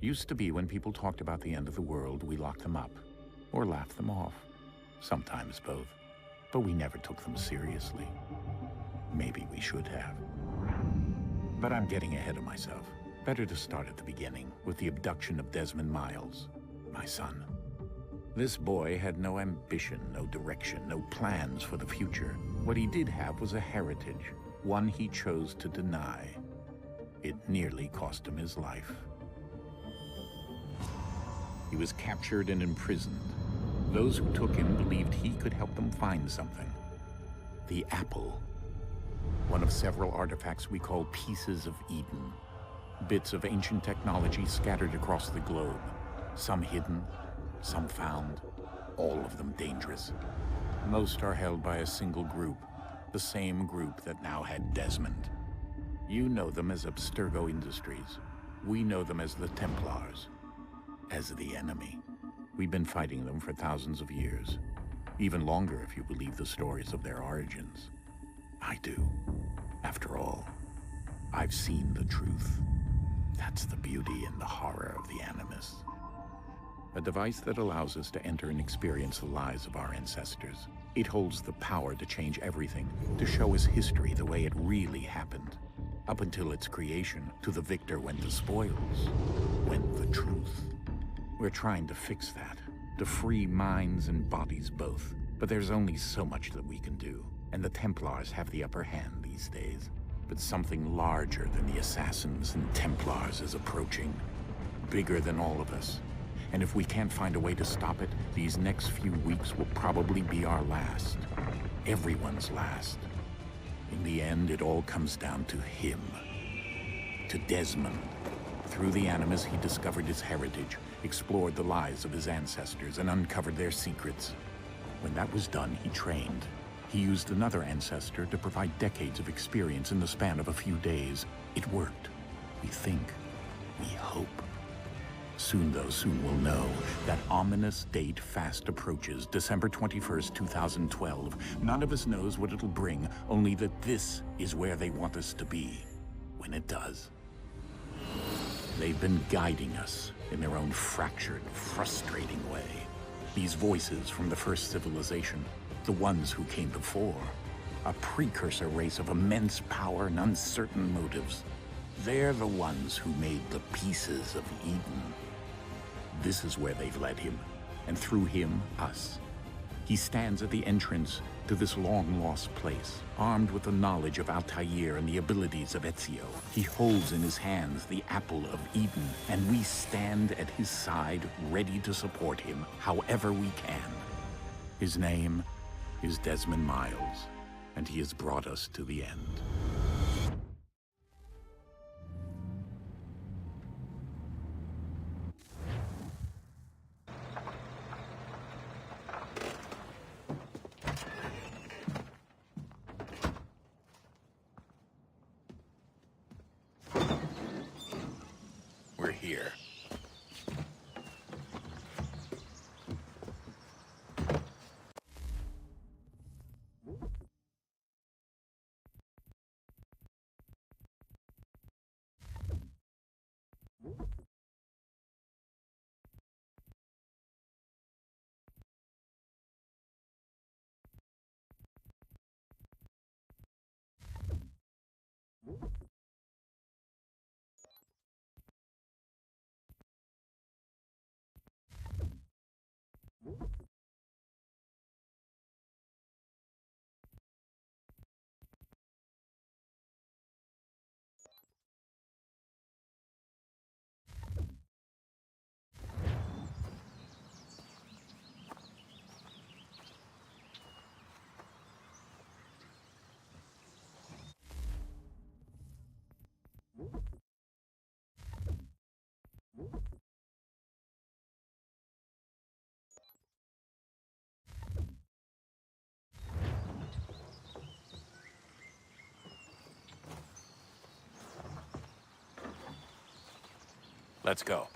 Used to be when people talked about the end of the world, we locked them up or laughed them off. Sometimes both. But we never took them seriously. Maybe we should have. But I'm getting ahead of myself. Better to start at the beginning, with the abduction of Desmond Miles, my son. This boy had no ambition, no direction, no plans for the future. What he did have was a heritage, one he chose to deny. It nearly cost him his life. He was captured and imprisoned. Those who took him believed he could help them find something. The apple. One of several artifacts we call pieces of Eden. Bits of ancient technology scattered across the globe. Some hidden, some found, all of them dangerous. Most are held by a single group, the same group that now had Desmond. You know them as Abstergo Industries. We know them as the Templars, as the enemy. We've been fighting them for thousands of years. Even longer if you believe the stories of their origins. I do. After all, I've seen the truth. That's the beauty and the horror of the Animus. A device that allows us to enter and experience the lives of our ancestors. It holds the power to change everything, to show us history the way it really happened. Up until its creation, to the victor went the spoils, went the truth. We're trying to fix that, to free minds and bodies both. But there's only so much that we can do, and the Templars have the upper hand these days. But something larger than the Assassins and Templars is approaching, bigger than all of us. And if we can't find a way to stop it, these next few weeks will probably be our last. Everyone's last. In the end, it all comes down to him. To Desmond. Through the Animus, he discovered his heritage, explored the lives of his ancestors, and uncovered their secrets. When that was done, he trained. He used another ancestor to provide decades of experience in the span of a few days. It worked. We think. We hope. Soon, though, soon we'll know. That ominous date fast approaches, December 21st, 2012. None of us knows what it'll bring, only that this is where they want us to be, when it does. They've been guiding us in their own fractured, frustrating way. These voices from the first civilization, the ones who came before, a precursor race of immense power and uncertain motives. They're the ones who made the pieces of Eden. This is where they've led him, and through him, us. He stands at the entrance to this long-lost place, armed with the knowledge of Altair and the abilities of Ezio. He holds in his hands the apple of Eden, and we stand at his side, ready to support him however we can. His name is Desmond Miles, and he has brought us to the end. We're here. Let's go.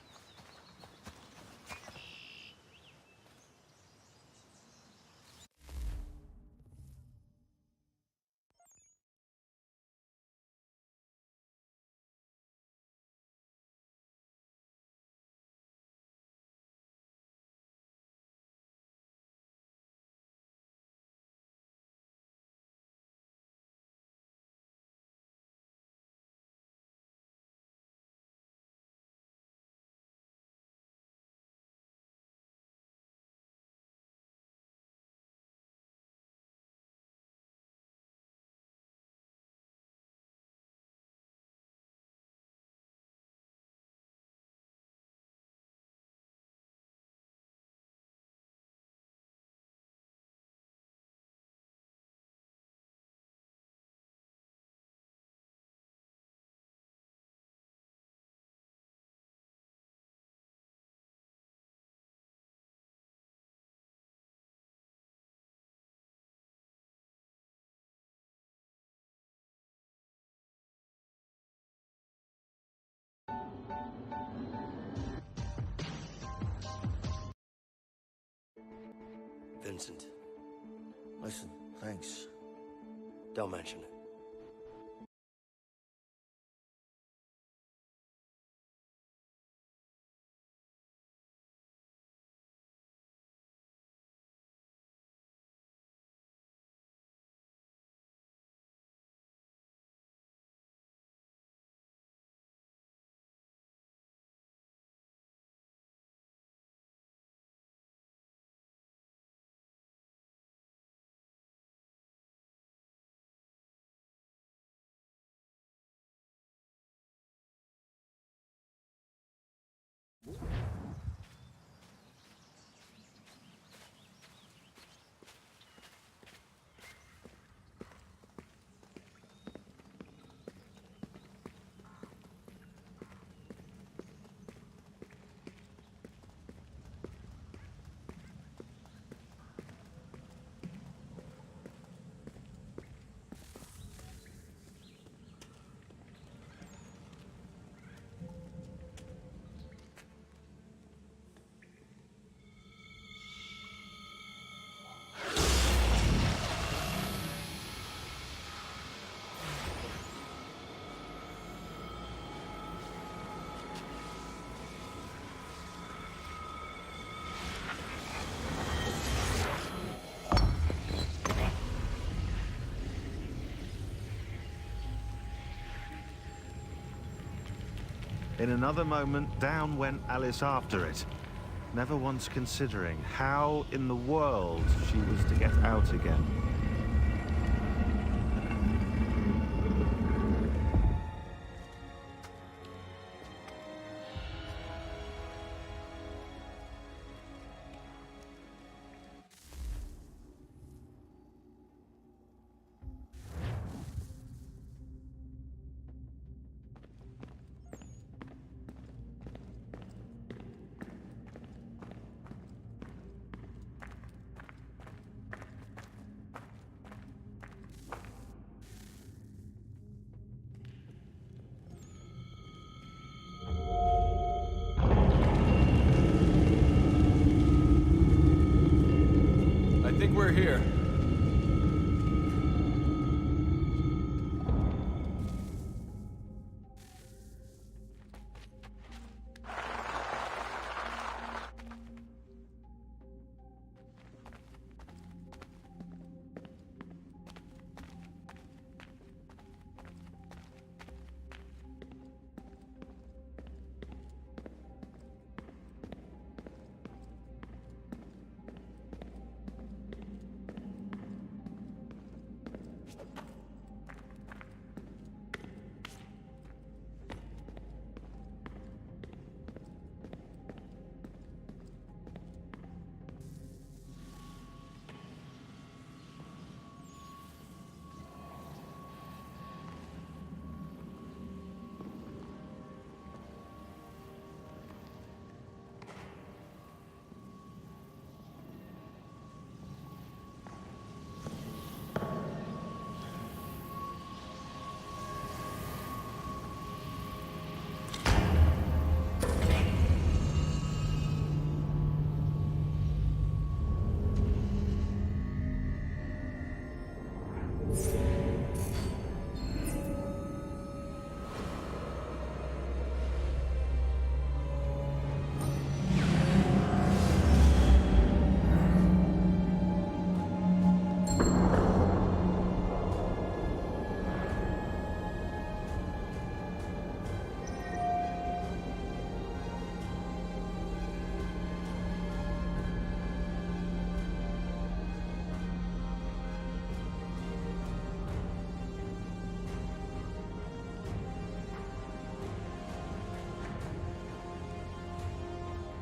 Vincent. Listen, thanks. Don't mention it. In another moment, down went Alice after it, never once considering how in the world she was to get out again. I think we're here.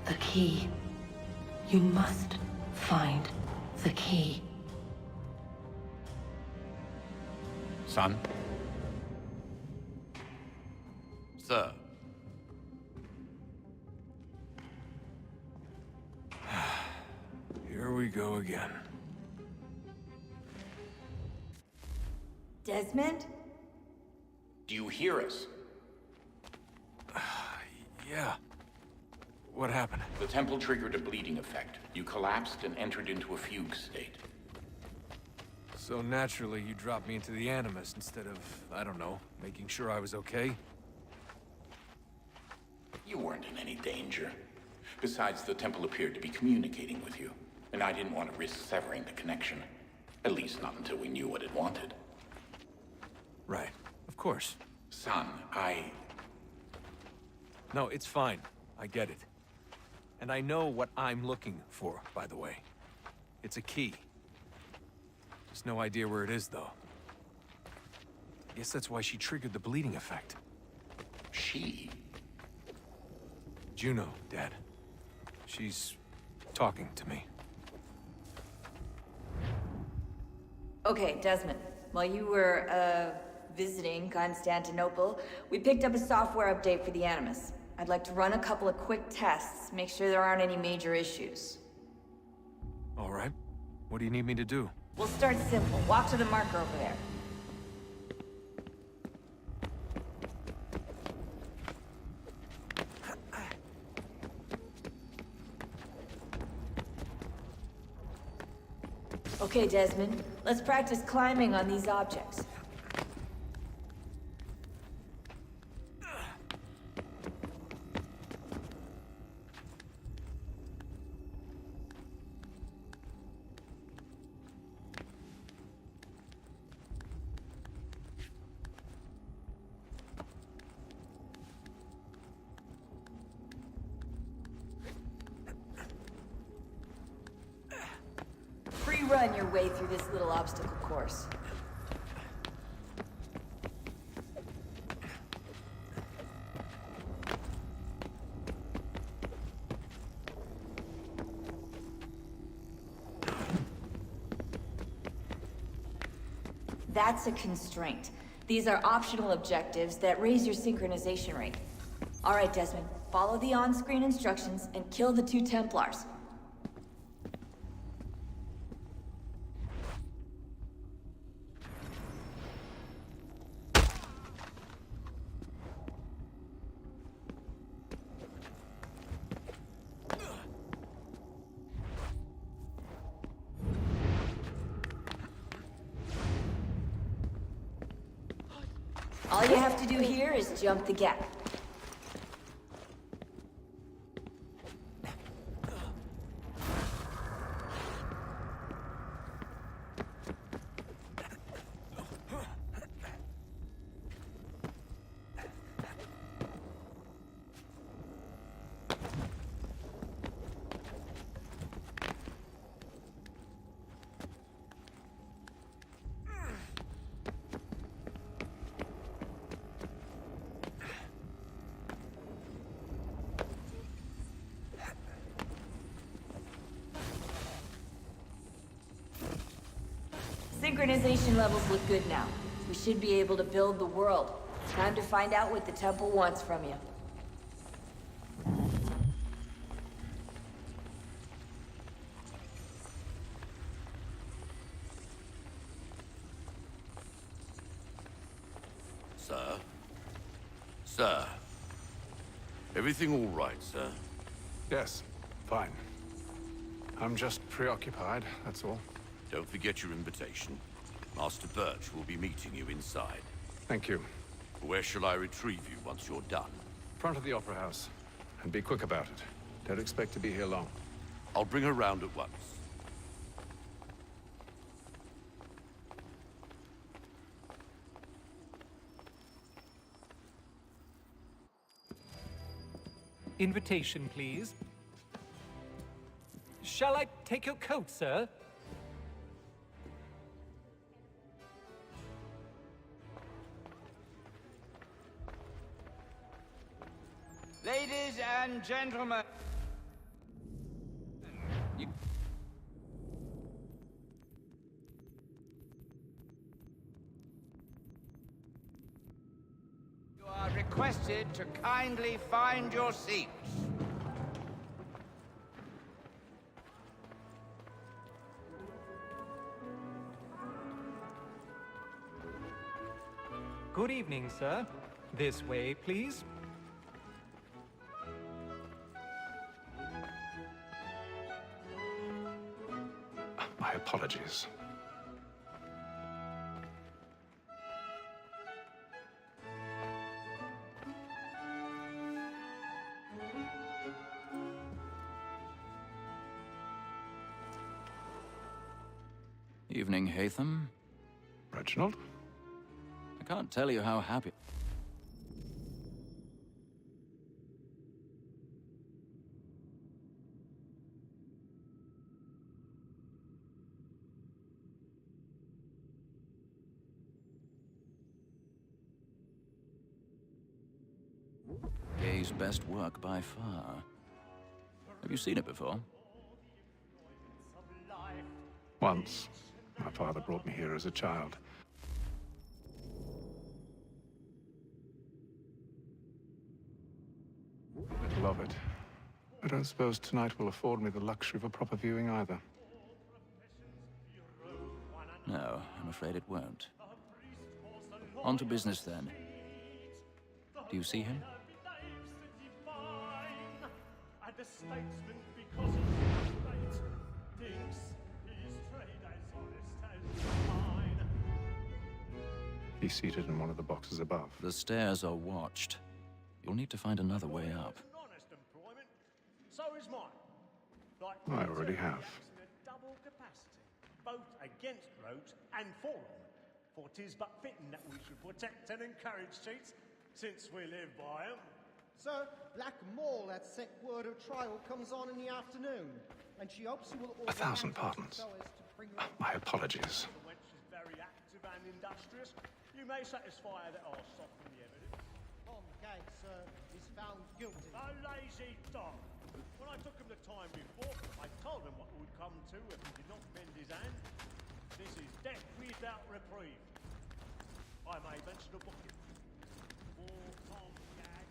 The key. You must find the key. Son? Sir. Here we go again. Desmond? Do you hear us? Yeah. What happened? The temple triggered a bleeding effect. You collapsed and entered into a fugue state. So naturally, you dropped me into the Animus instead of, I don't know, making sure I was okay? You weren't in any danger. Besides, the temple appeared to be communicating with you, and I didn't want to risk severing the connection. At least not until we knew what it wanted. Right. Of course. Son, No, it's fine. I get it. And I know what I'm looking for, by the way. It's a key. Just no idea where it is, though. Guess that's why she triggered the bleeding effect. She? Juno, Dad. She's talking to me. Okay, Desmond. While you were, visiting Constantinople, we picked up a software update for the Animus. I'd like to run a couple of quick tests, make sure there aren't any major issues. All right. What do you need me to do? We'll start simple. Walk to the marker over there. Okay, Desmond. Let's practice climbing on these objects. Run your way through this little obstacle course. That's a constraint. These are optional objectives that raise your synchronization rate. All right, Desmond. Follow the on-screen instructions and kill the 2 Templars. All you have to do here is jump the gap. Synchronization levels look good now. We should be able to build the world. Time to find out what the temple wants from you. Sir? Sir? Everything all right, sir? Yes, fine. I'm just preoccupied, that's all. Don't forget your invitation. Master Birch will be meeting you inside. Thank you. Where shall I retrieve you once you're done? Front of the Opera House. And be quick about it. Don't expect to be here long. I'll bring her round at once. Invitation, please. Shall I take your coat, sir? Ladies and gentlemen. You are requested to kindly find your seats. Good evening, sir. This way, please. My apologies. Evening, Hatham. Reginald? I can't tell you how happy... Gay's best work by far. Have you seen it before? Once. My father brought me here as a child. Little of it. I don't suppose tonight will afford me the luxury of a proper viewing either. No, I'm afraid it won't. On to business then. Do you see him? He's seated in one of the boxes above. The stairs are watched. You'll need to find another way up. I already have. Double capacity, both against rogues and for them. For 'tis but fitting that we should protect and encourage cheats, since we live by 'em. Sir, Black Mall had sent word of trial comes on in the afternoon, and she hopes you will order 1,000 pardons. My apologies. The wench is very active and industrious. You may satisfy her that I'll soften the evidence. Tom Gay, sir, is found guilty. A lazy dog. When I took him the time before, I told him what would come to if he did not bend his hand. This is death without reprieve. I may mention a booking. For Tom Gag,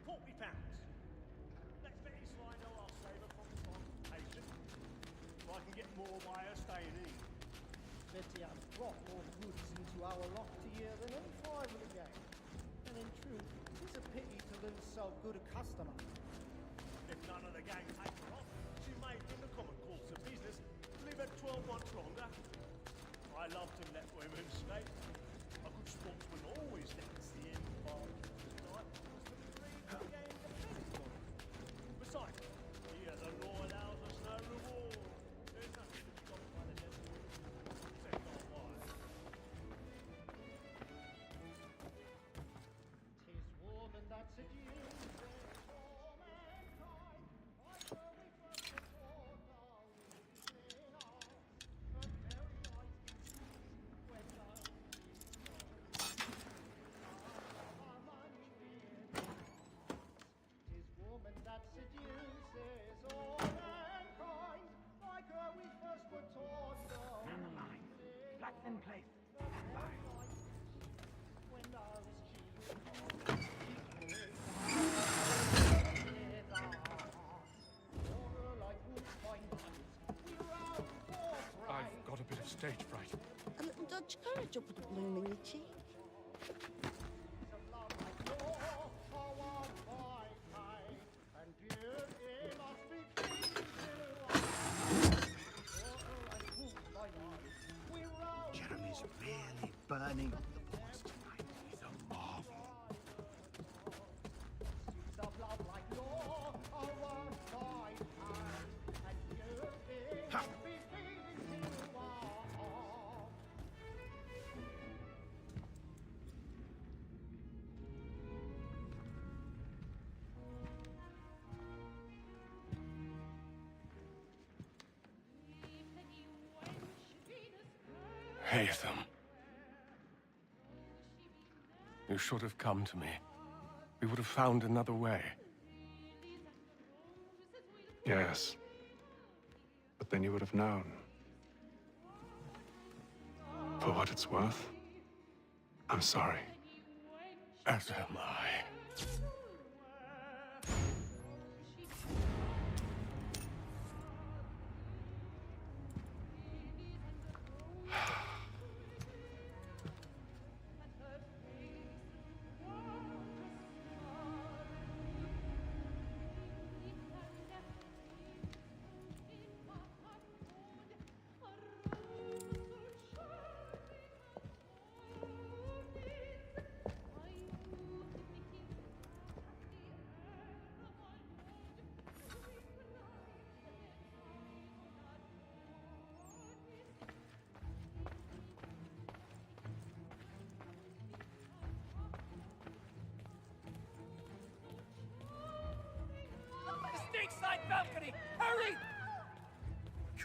£40. Let's bet his line I'll save her from confrontation. If I can get more by her staying in. Betty has brought more goods into our loft here than any five of the gang. And in truth, it's a pity to lose so good a customer. If none of the gang take her off, she may, in the common course of business, live at 12 months longer. I love to let women stay. A good sportsman always lets the end bar tonight was to breed the gang depends on it. Besides, here the law allows us no reward. There's nothing to stop by the devil. Except our wives. Tis woman that seduces all mankind. That seduces all mankind, like her we first were taught. Stand the line. Flags in place. When I was I've got a bit of stage fright. A little Dutch courage up with the bloom in your cheek. Jeremy's really burning up the boys tonight. He's a marvel. Ha! Hatham. You should have come to me. We would have found another way. Yes. But then you would have known. For what it's worth, I'm sorry. As am I.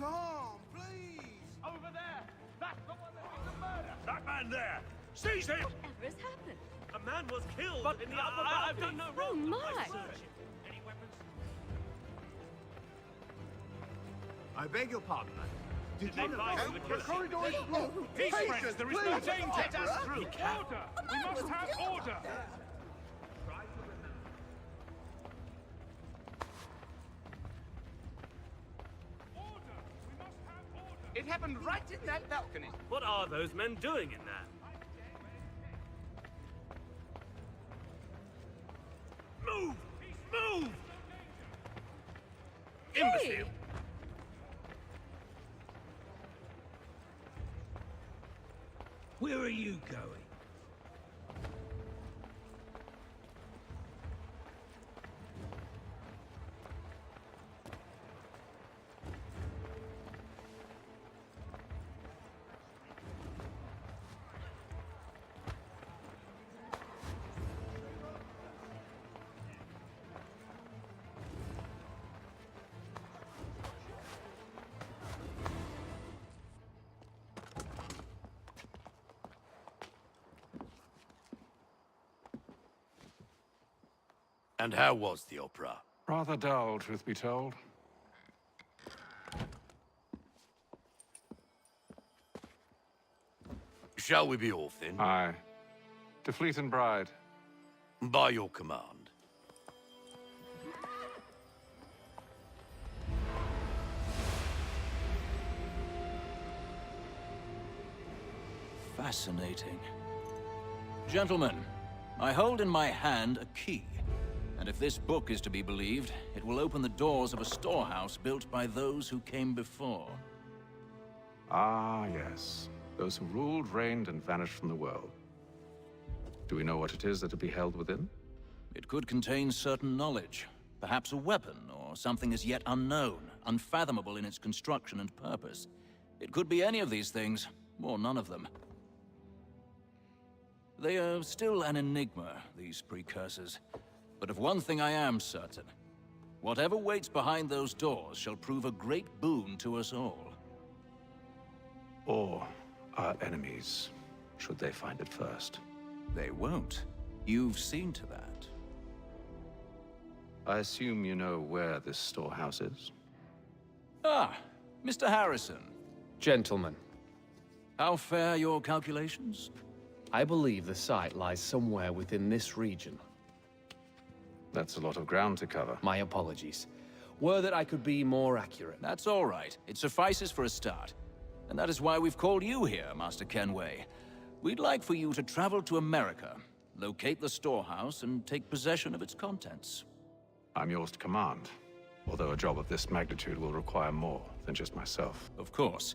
calm, please. Over there! That's the one that did the murder! That man there! Seize him! Whatever has happened? A man was killed in the upper balcony. I've done no Oh wrong. my! Any weapons? I beg your pardon, man. Did They you know? find the corridor is blocked. Peace, friends. There is no danger. Let us through. Order! We must have order! It happened right in that balcony. What are those men doing in there? Move! Move! Imbecile! Where are you going? And how was the opera? Rather dull, truth be told. Shall we be off then? Aye. To Fleet and Bride. By your command. Fascinating. Gentlemen, I hold in my hand a key. And if this book is to be believed, it will open the doors of a storehouse built by those who came before. Ah, yes. Those who ruled, reigned, and vanished from the world. Do we know what it is that will be held within? It could contain certain knowledge. Perhaps a weapon, or something as yet unknown, unfathomable in its construction and purpose. It could be any of these things, or none of them. They are still an enigma, these precursors. But of one thing I am certain. Whatever waits behind those doors shall prove a great boon to us all. Or our enemies, should they find it first. They won't. You've seen to that. I assume you know where this storehouse is? Ah, Mr. Harrison. Gentlemen, How fare your calculations? I believe the site lies somewhere within this region. That's a lot of ground to cover. My apologies. Were that I could be more accurate. That's all right. It suffices for a start. And that is why we've called you here, Master Kenway. We'd like for you to travel to America, locate the storehouse, and take possession of its contents. I'm yours to command, although a job of this magnitude will require more than just myself. Of course.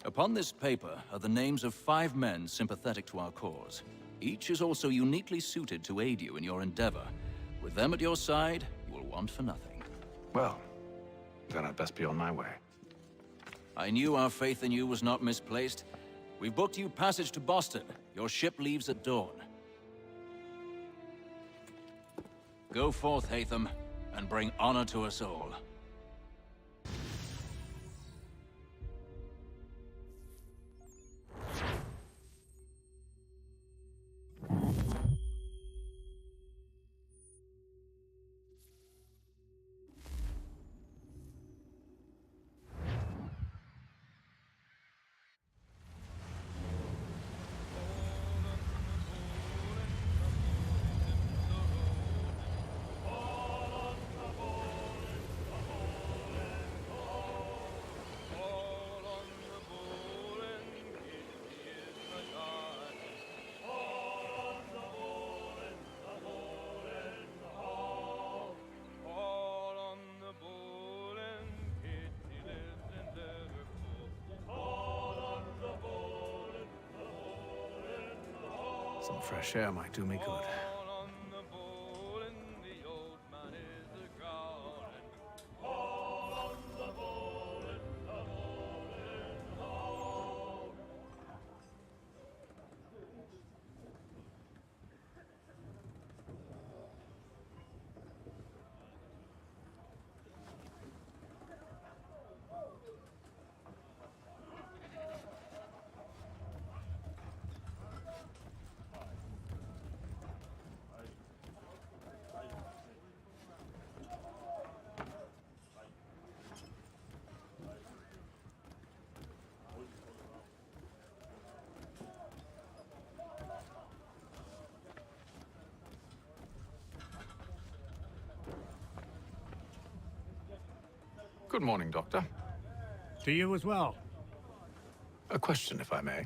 Upon this paper are the names of 5 men sympathetic to our cause. Each is also uniquely suited to aid you in your endeavor. With them at your side, you will want for nothing. Well, then I'd best be on my way. I knew our faith in you was not misplaced. We've booked you passage to Boston. Your ship leaves at dawn. Go forth, Hatham, and bring honor to us all. Some fresh air might do me good. Good morning, Doctor. To you as well. A question, if I may.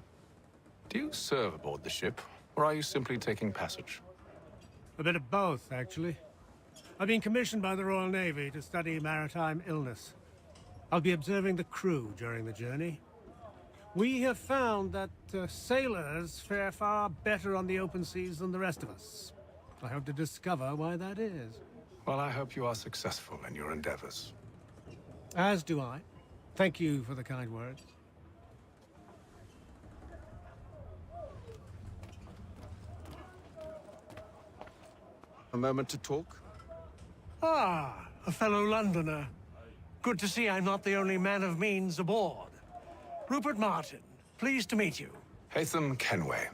Do you serve aboard the ship, or are you simply taking passage? A bit of both, actually. I've been commissioned by the Royal Navy to study maritime illness. I'll be observing the crew during the journey. We have found that sailors fare far better on the open seas than the rest of us. I hope to discover why that is. Well, I hope you are successful in your endeavors. As do I. Thank you for the kind words. A moment to talk? Ah, a fellow Londoner. Good to see I'm not the only man of means aboard. Rupert Martin, pleased to meet you. Haytham Kenway.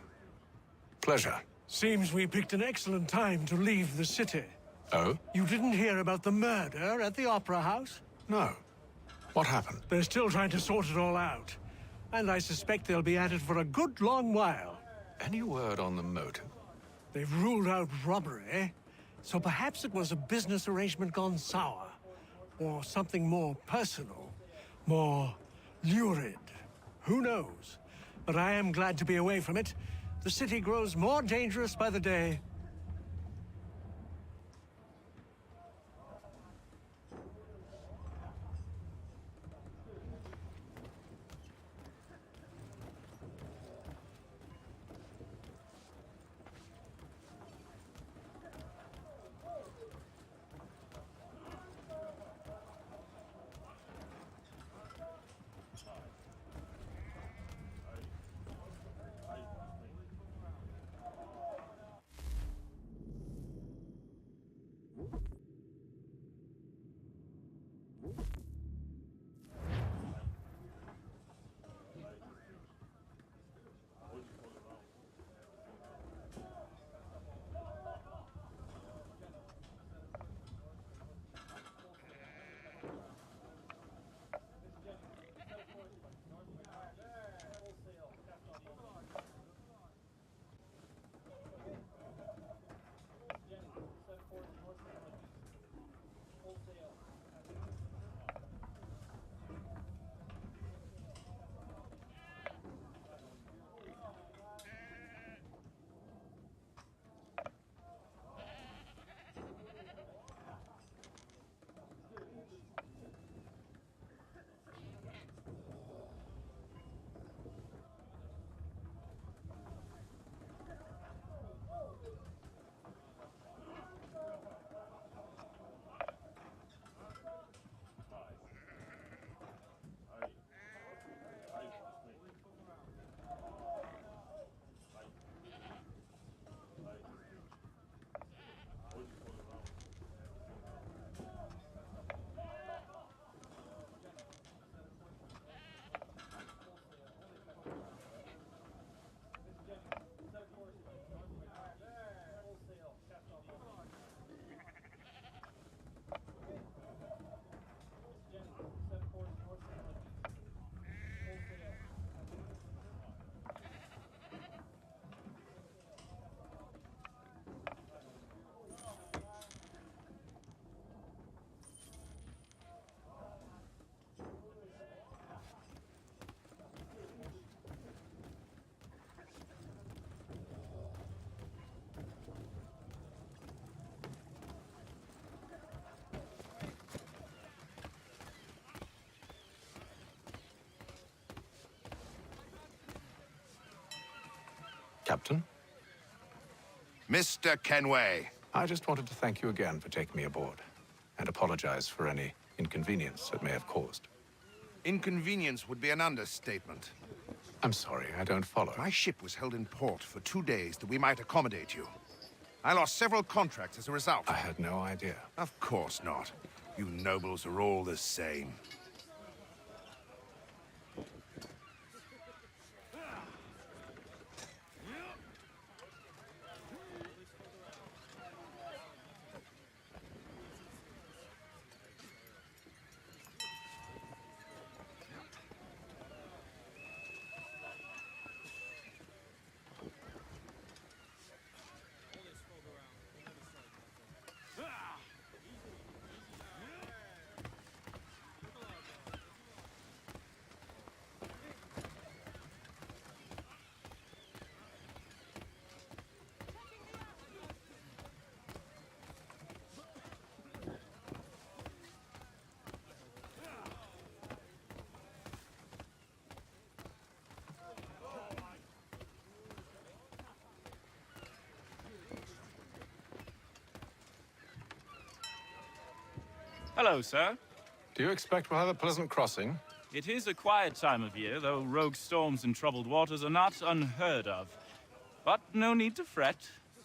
Pleasure. Seems we picked an excellent time to leave the city. Oh? You didn't hear about the murder at the Opera House? No. What happened? They're still trying to sort it all out. And I suspect they'll be at it for a good long while. Any word on the motive? They've ruled out robbery, so perhaps it was a business arrangement gone sour. Or something more personal, more lurid. Who knows? But I am glad to be away from it. The city grows more dangerous by the day. Captain? Mr. Kenway. I just wanted to thank you again for taking me aboard, and apologize for any inconvenience it may have caused. Inconvenience would be an understatement. I'm sorry, I don't follow. My ship was held in port for 2 days that we might accommodate you. I lost several contracts as a result. I had no idea. Of course not. You nobles are all the same. Hello, sir. Do you expect we'll have a pleasant crossing? It is a quiet time of year, though rogue storms and troubled waters are not unheard of. But no need to fret.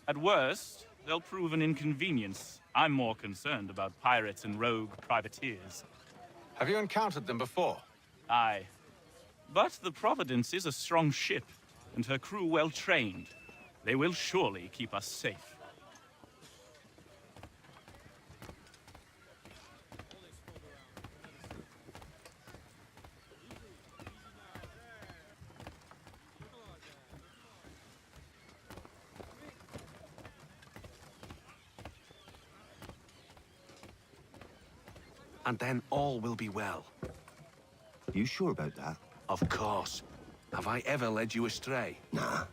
At worst, they'll prove an inconvenience. I'm more concerned about pirates and rogue privateers. Have you encountered them before? Aye. But the Providence is a strong ship, and her crew well trained. They will surely keep us safe. And then all will be well. You sure about that? Of course. Have I ever led you astray? Nah.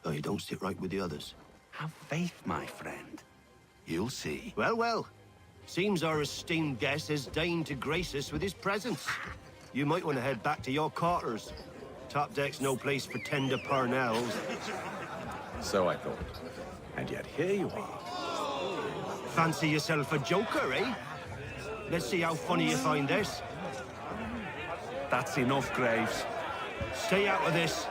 Oh, you don't sit right with the others. Have faith, my friend. You'll see. Well, well. Seems our esteemed guest has deigned to grace us with his presence. You might want to head back to your quarters. Top deck's no place for tender parnells. So I thought. And yet here you are. Fancy yourself a joker, eh? Let's see how funny you find this. That's enough, Graves. Stay out of this.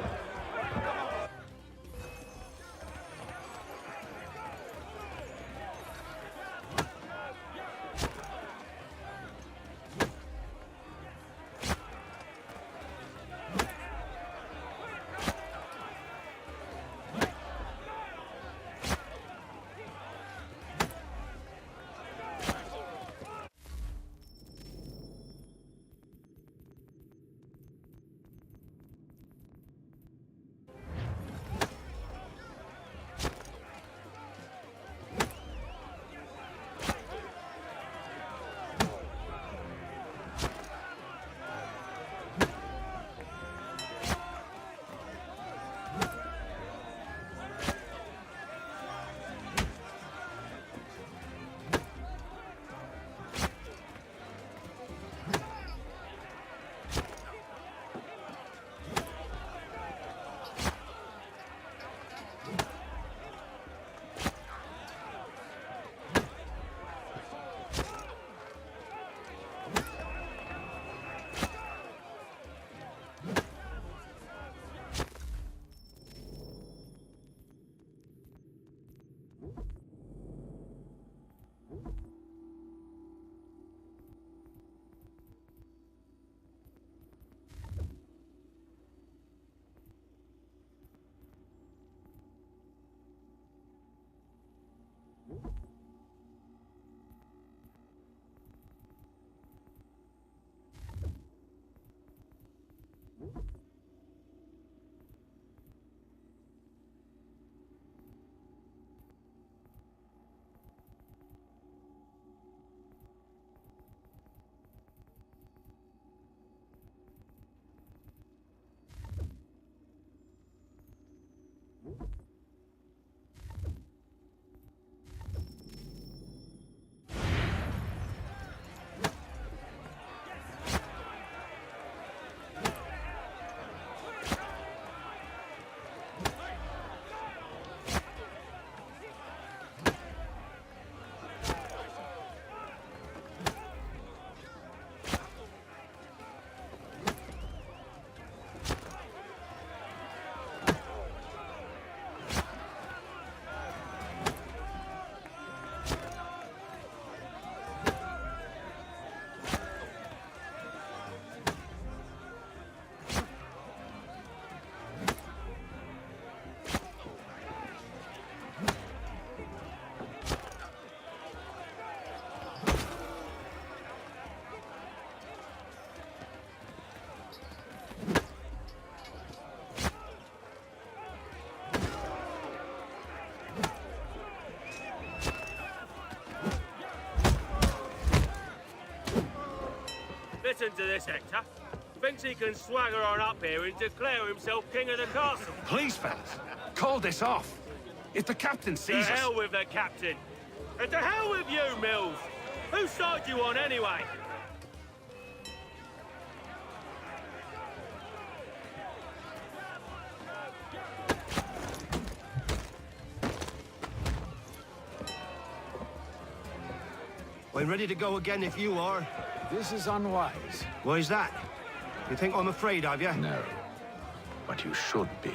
Listen to this, Hector. Thinks he can swagger on up here and declare himself king of the castle. Please, fellas, call this off. If the captain sees To us... hell with the captain. And to hell with you, Mills. Whose side you on, anyway? I I'm ready to go again if you are. This is unwise. Why's that? You think I'm afraid of you? No. But you should be.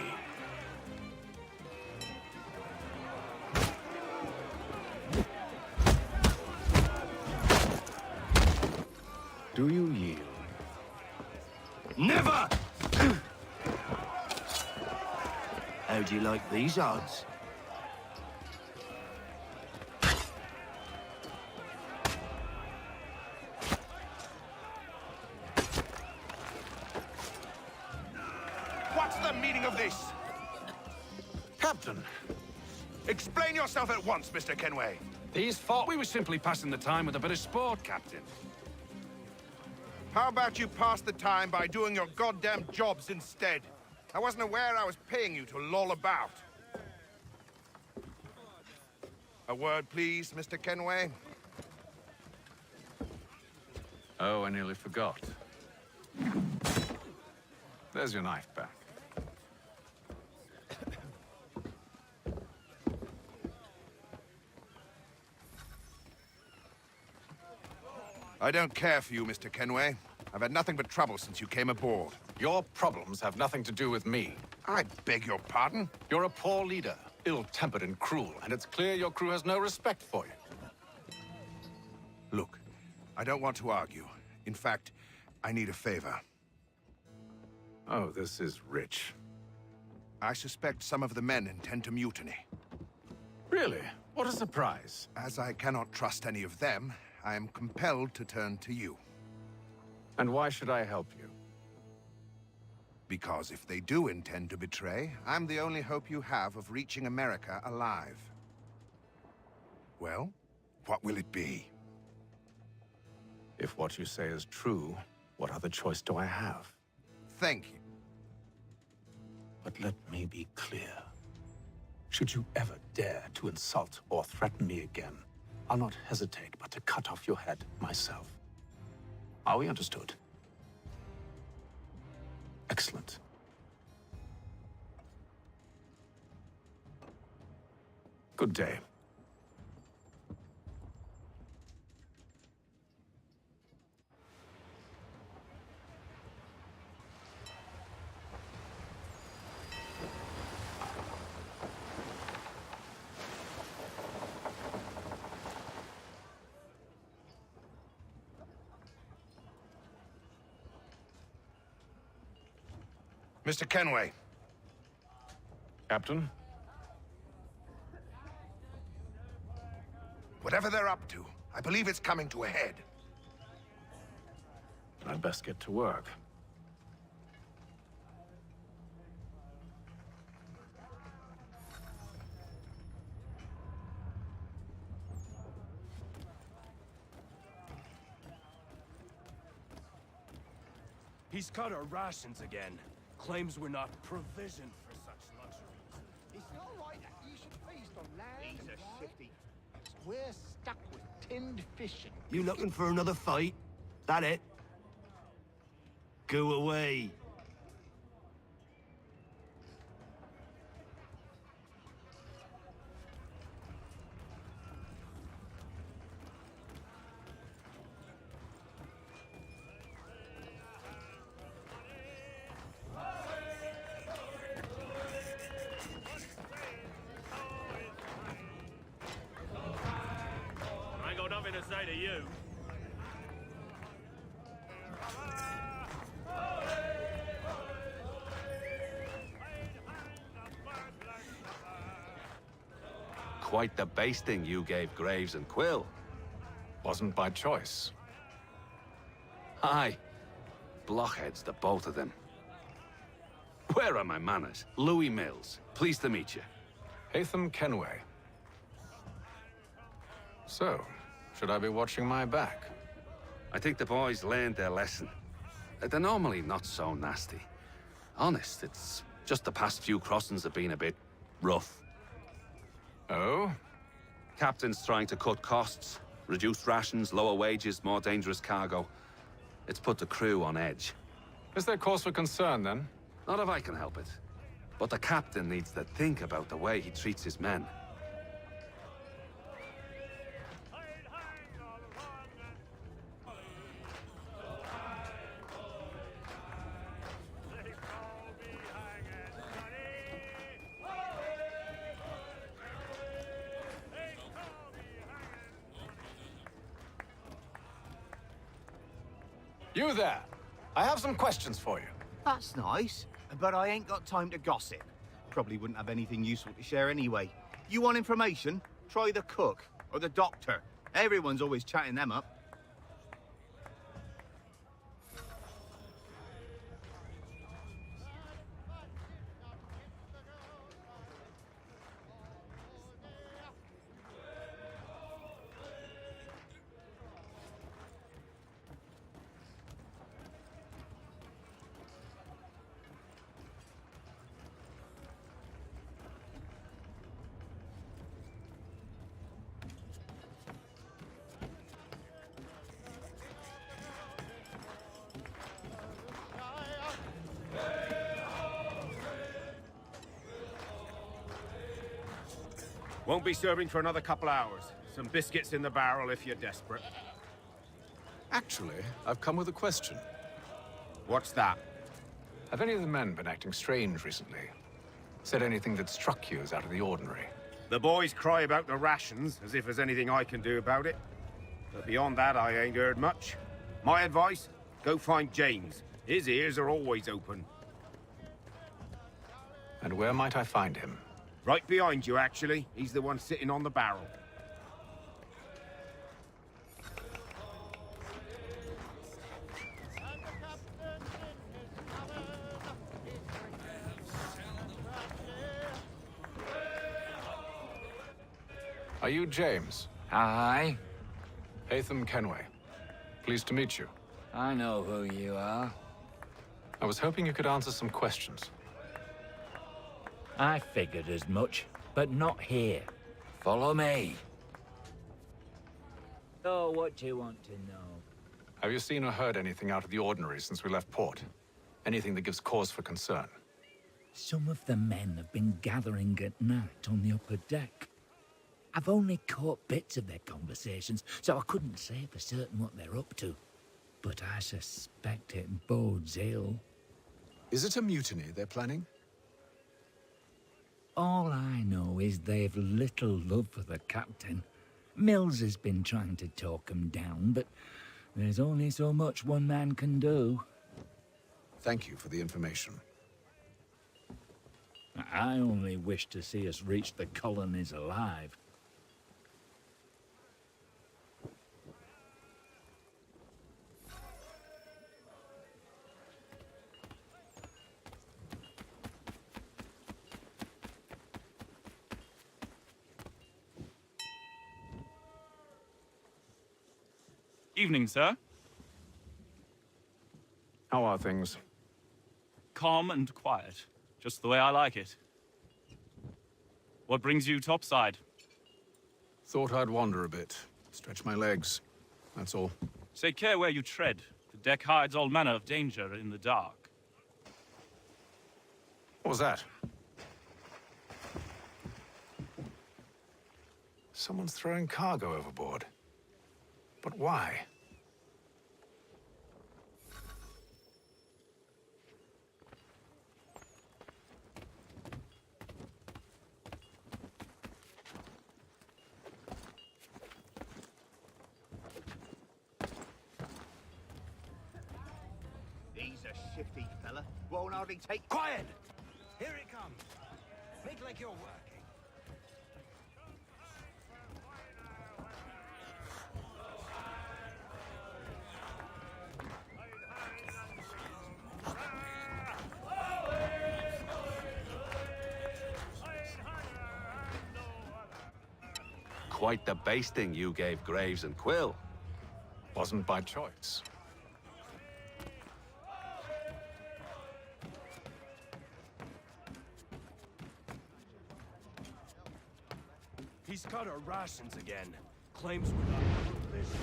Do you yield? Never! How do you like these odds? What's the meaning of this? Captain, Explain yourself at once, Mr. Kenway. these thought we were simply passing the time with a bit of sport, Captain. How about you pass the time by doing your goddamn jobs instead? I wasn't aware I was paying you to loll about. A word, please, Mr. Kenway. Oh, I nearly forgot. There's your knife back. I don't care for you, Mr. Kenway. I've had nothing but trouble since you came aboard. Your problems have nothing to do with me. I beg your pardon? You're a poor leader, ill-tempered and cruel, and it's clear your crew has no respect for you. Look, I don't want to argue. In fact, I need a favor. Oh, this is rich. I suspect some of the men intend to mutiny. Really? What a surprise. As I cannot trust any of them, I am compelled to turn to you. And why should I help you? Because if they do intend to betray, I'm the only hope you have of reaching America alive. Well, what will it be? If what you say is true, what other choice do I have? Thank you. But let me be clear. Should you ever dare to insult or threaten me again, I'll not hesitate but to cut off your head myself. Are we understood? Excellent. Good day. Mr. Kenway. Captain? Whatever they're up to, I believe it's coming to a head. I'd best get to work. He's cut our rations again. Claims we're not provisioned for such luxuries. It's not right that you should feast on land and wine. We're stuck with tinned fishing. You looking for another fight? That it? Go away. I ain't got nothing to say to you. Quite the basting you gave Graves and Quill. Wasn't by choice. Aye. Blockheads, the both of them. Where are my manners? Louis Mills. Pleased to meet you. Hatham Kenway. So, should I be watching my back? I think the boys learned their lesson. They're normally not so nasty. Honest, it's just the past few crossings have been a bit rough. Oh? Captain's trying to cut costs, reduce rations, lower wages, more dangerous cargo. It's put the crew on edge. Is there cause for concern, then? Not if I can help it. But the captain needs to think about the way he treats his men. You there. I have some questions for you. That's nice, but I ain't got time to gossip. Probably wouldn't have anything useful to share anyway. You want information? Try the cook or the doctor. Everyone's always chatting them up. Won't be serving for another couple hours. Some biscuits in the barrel if you're desperate. Actually, I've come with a question. What's that? Have any of the men been acting strange recently? Said anything that struck you as out of the ordinary? The boys cry about the rations, as if there's anything I can do about it. But beyond that, I ain't heard much. My advice? Go find James. His ears are always open. And where might I find him? Right behind you, actually. He's the one sitting on the barrel. Are you James? Hi. Hatham Kenway. Pleased to meet you. I know who you are. I was hoping you could answer some questions. I figured as much, but not here. Follow me. So, what do you want to know? Have you seen or heard anything out of the ordinary since we left port? Anything that gives cause for concern? Some of the men have been gathering at night on the upper deck. I've only caught bits of their conversations, so I couldn't say for certain what they're up to. But I suspect it bodes ill. Is it a mutiny they're planning? All I know is they've little love for the captain. Mills has been trying to talk him down, but there's only so much one man can do. Thank you for the information. I only wish to see us reach the colonies alive. Evening, sir. How are things? Calm and quiet. Just the way I like it. What brings you topside? Thought I'd wander a bit. Stretch my legs. That's all. Take care where you tread. The deck hides all manner of danger in the dark. What was that? Someone's throwing cargo overboard. But why? He's a shifty fella. Won't hardly take... Quiet! Here it comes. Make like you're working. Quite the basting you gave Graves and Quill. Wasn't by choice. He's cut our rations again. Claims we're not provisional.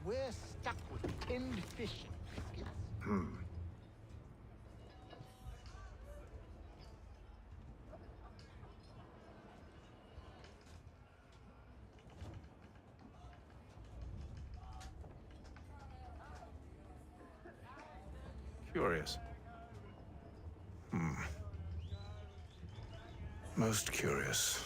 We're stuck with tinned fish and biscuits. Curious. Most curious.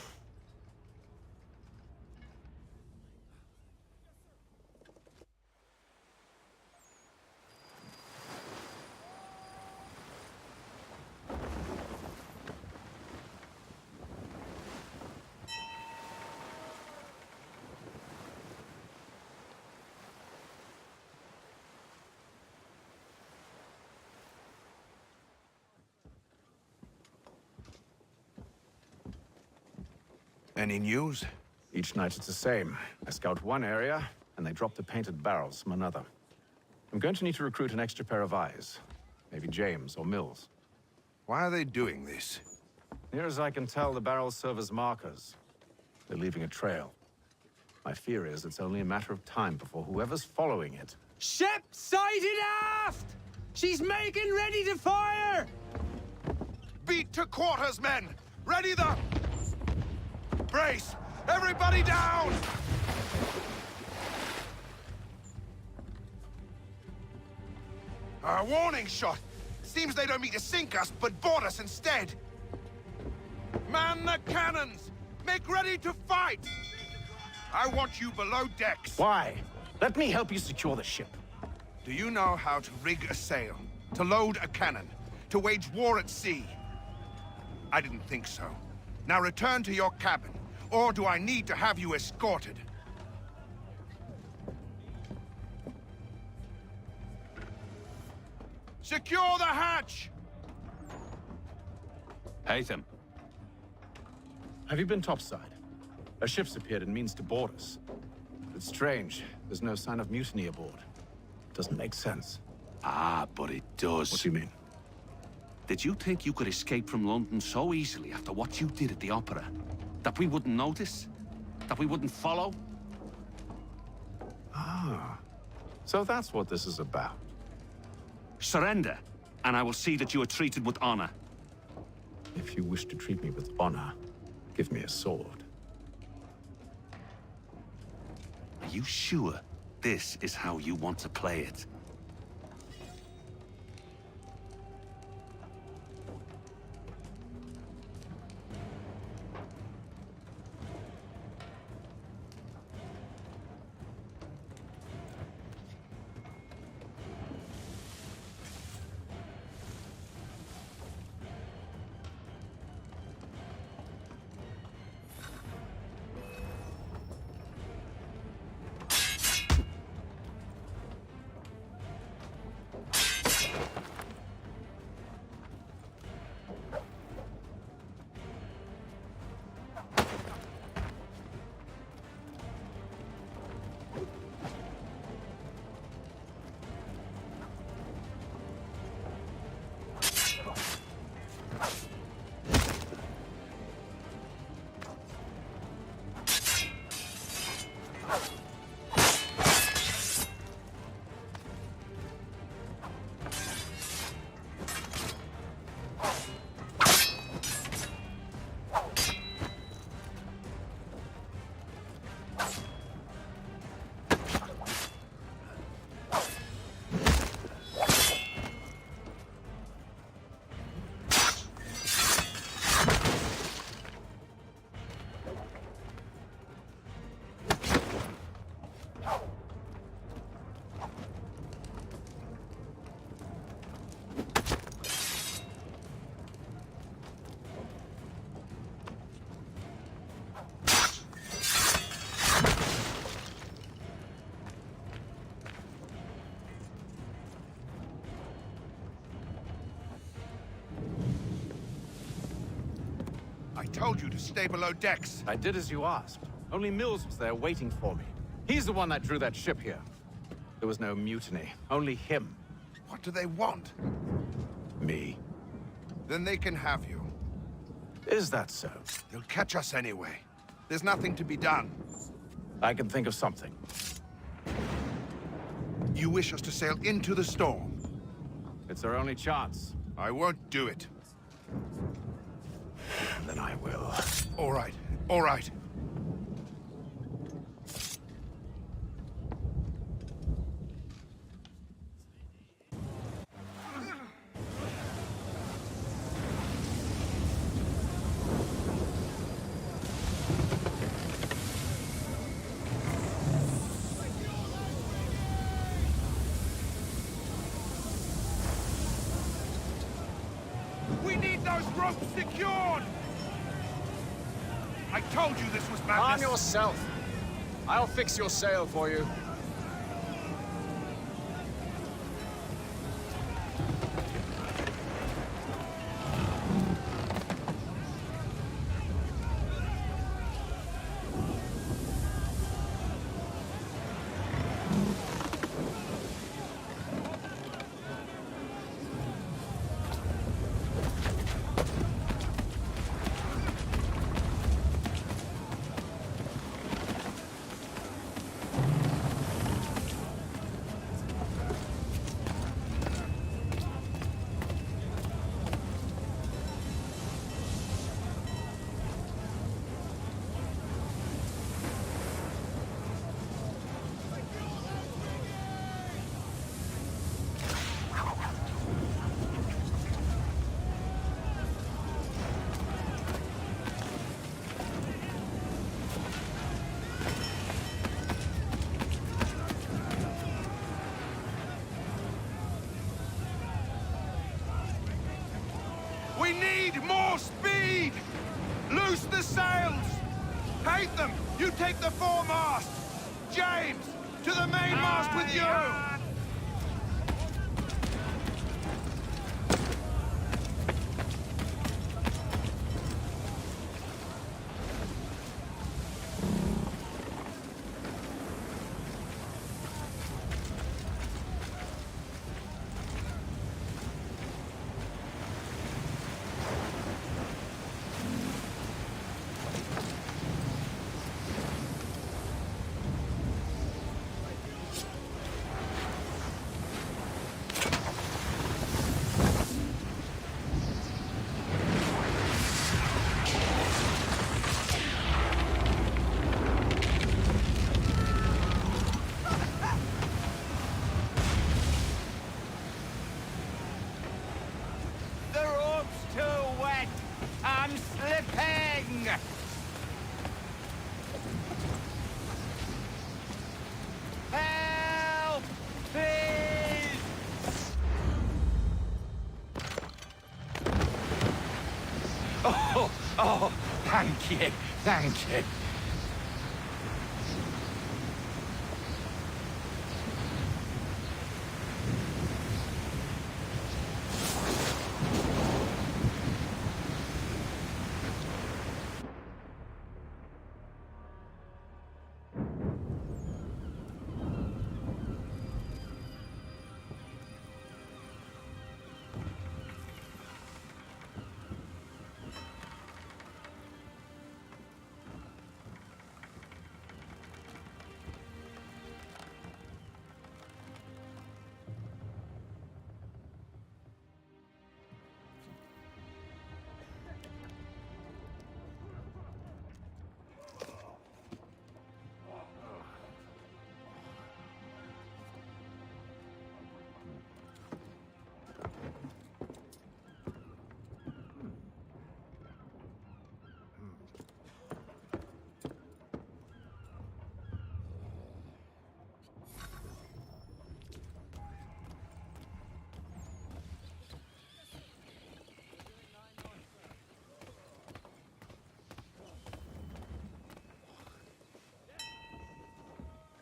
Any news? Each night it's the same. I scout one area, and they drop the painted barrels from another. I'm going to need to recruit an extra pair of eyes. Maybe James or Mills. Why are they doing this? Near as I can tell, the barrels serve as markers. They're leaving a trail. My fear is it's only a matter of time before whoever's following it... Ship sighted aft! She's making ready to fire! Beat to quarters, men! Ready the... Brace! Everybody down! A warning shot! Seems they don't mean to sink us, but board us instead! Man the cannons! Make ready to fight! I want you below decks. Why? Let me help you secure the ship. Do you know how to rig a sail? To load a cannon? To wage war at sea? I didn't think so. Now return to your cabin, or do I need to have you escorted? Secure the hatch! Haytham. Have you been topside? A ship's appeared and means to board us. It's strange. There's no sign of mutiny aboard. Doesn't make sense. Ah, but it does. What do you mean? Did you think you could escape from London so easily after what you did at the opera? That we wouldn't notice? That we wouldn't follow? Ah. So that's what this is about. Surrender, and I will see that you are treated with honor. If you wish to treat me with honor, give me a sword. Are you sure this is how you want to play it? I told you to stay below decks. I did as you asked. Only Mills was there waiting for me. He's the one that drew that ship here. There was no mutiny, only him. What do they want? Me. Then they can have you. Is that so? They'll catch us anyway. There's nothing to be done. I can think of something. You wish us to sail into the storm? It's our only chance. I won't do it. Then I will. All right, all right. We need those ropes secured! I told you this was madness! Arm yourself. I'll fix your sail for you. need more speed! Loose the sails! Hate them! You take the foremast! James, to the mainmast with you! The rope's too wet! I'm slipping! Help! Please! Oh, thank you, thank you.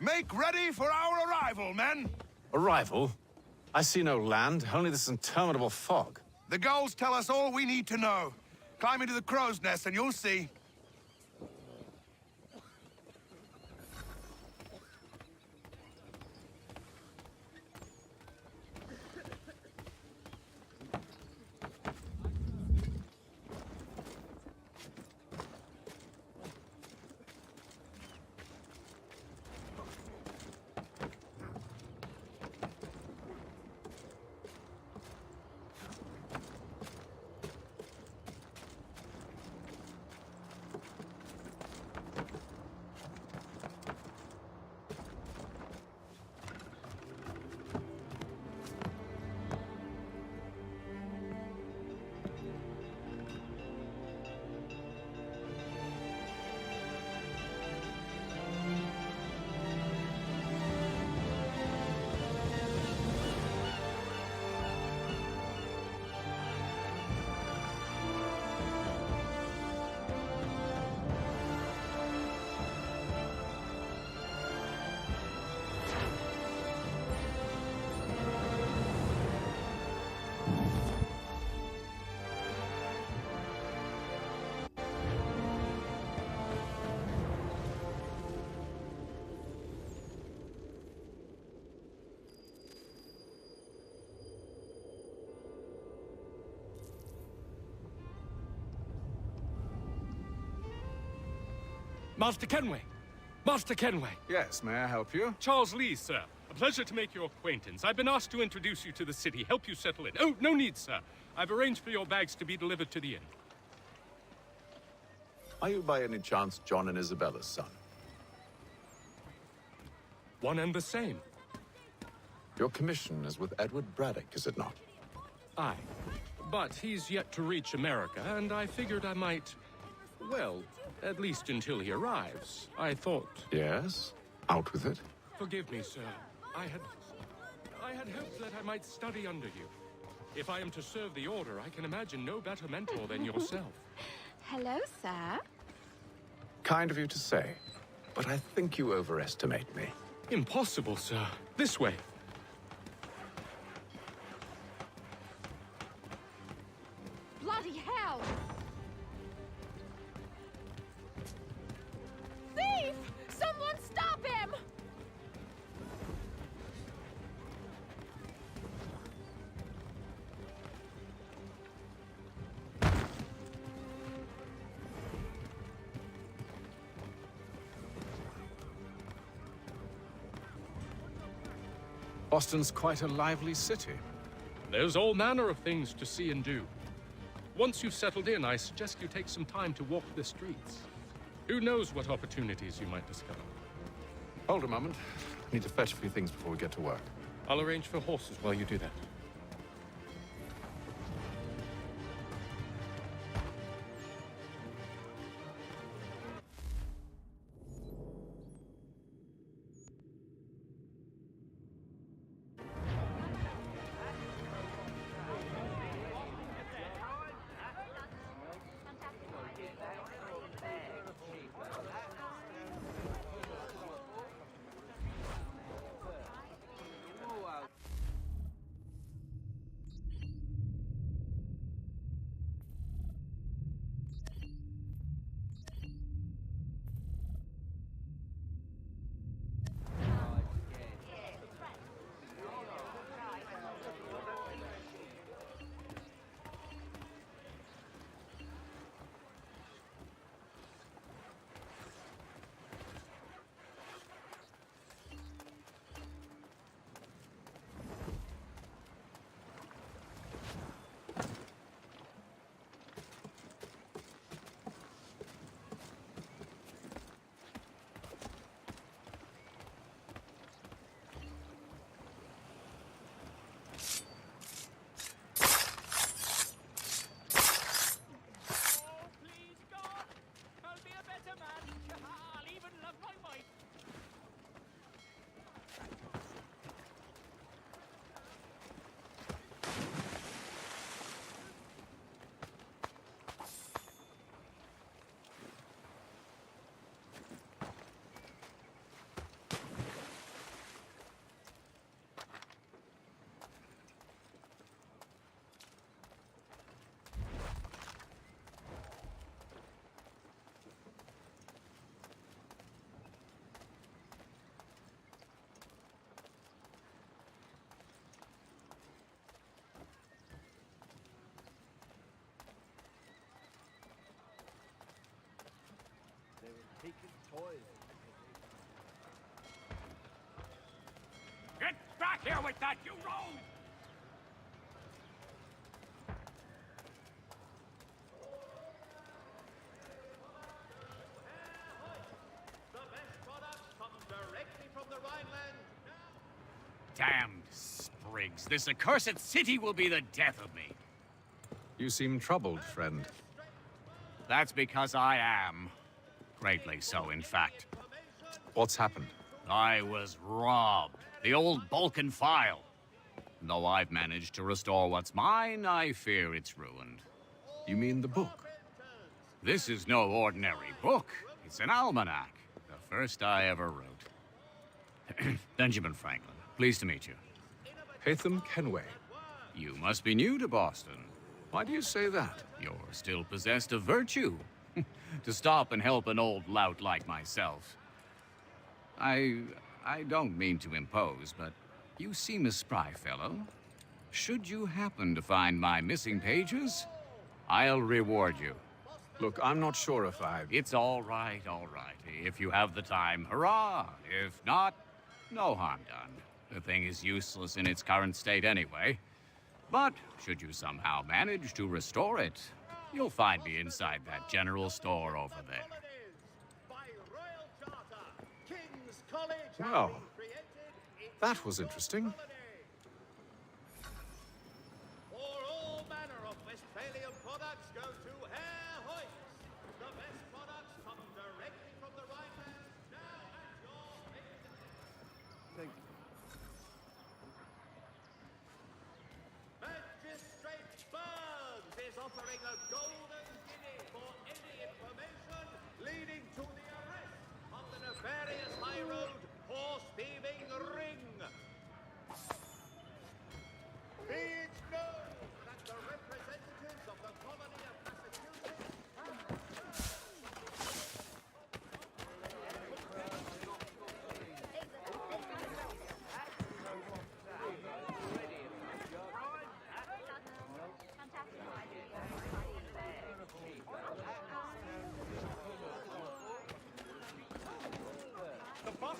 Make ready for our arrival, men! Arrival? I see no land, only this interminable fog. The gulls tell us all we need to know. Climb into the crow's nest and you'll see. Master Kenway! Master Kenway! Yes, may I help you? Charles Lee, sir. A pleasure to make your acquaintance. I've been asked to introduce you to the city, help you settle in. Oh, no need, sir. I've arranged for your bags to be delivered to the inn. Are you by any chance John and Isabella's son? One and the same. Your commission is with Edward Braddock, is it not? Aye. But he's yet to reach America, and I figured I might... well, at least until he arrives. I thought... Yes? Out with it. Forgive me, sir. I had hoped that I might study under you. If I am to serve the Order, I can imagine no better mentor than yourself. Hello, sir. Kind of you to say, but I think you overestimate me. Impossible, sir. This way. Bloody hell! Thief! Someone stop him! Boston's quite a lively city. There's all manner of things to see and do. Once you've settled in, I suggest you take some time to walk the streets. Who knows what opportunities you might discover. Hold a moment. I need to fetch a few things before we get to work. I'll arrange for horses while you do that. Get back here with that, you rogue! Damned sprigs. This accursed city will be the death of me. You seem troubled, friend. That's because I am. Greatly so, in fact. What's happened? I was robbed. The old Balkan file. Though I've managed to restore what's mine, I fear it's ruined. You mean the book? This is no ordinary book. It's an almanac. The first I ever wrote. Benjamin Franklin. Pleased to meet you. Hatham Kenway. You must be new to Boston. Why do you say that? You're still possessed of virtue. To stop and help an old lout like myself. I don't mean to impose, but you seem a spry fellow. Should you happen to find my missing pages, I'll reward you. Look, I'm not sure if I... It's all right, all right. If you have the time, hurrah! If not, no harm done. The thing is useless in its current state anyway. But should you somehow manage to restore it, you'll find me inside that general store over there. Well, that was interesting. For all manner of Westphalian products go to Herr Hoyt. The best products come directly from the Rhineland, now at your fingertips. Thank you. offering a golden guinea for any information leading to the arrest on the nefarious high road horse thieving ring. Be it known that the representatives of the colony of Massachusetts The bus.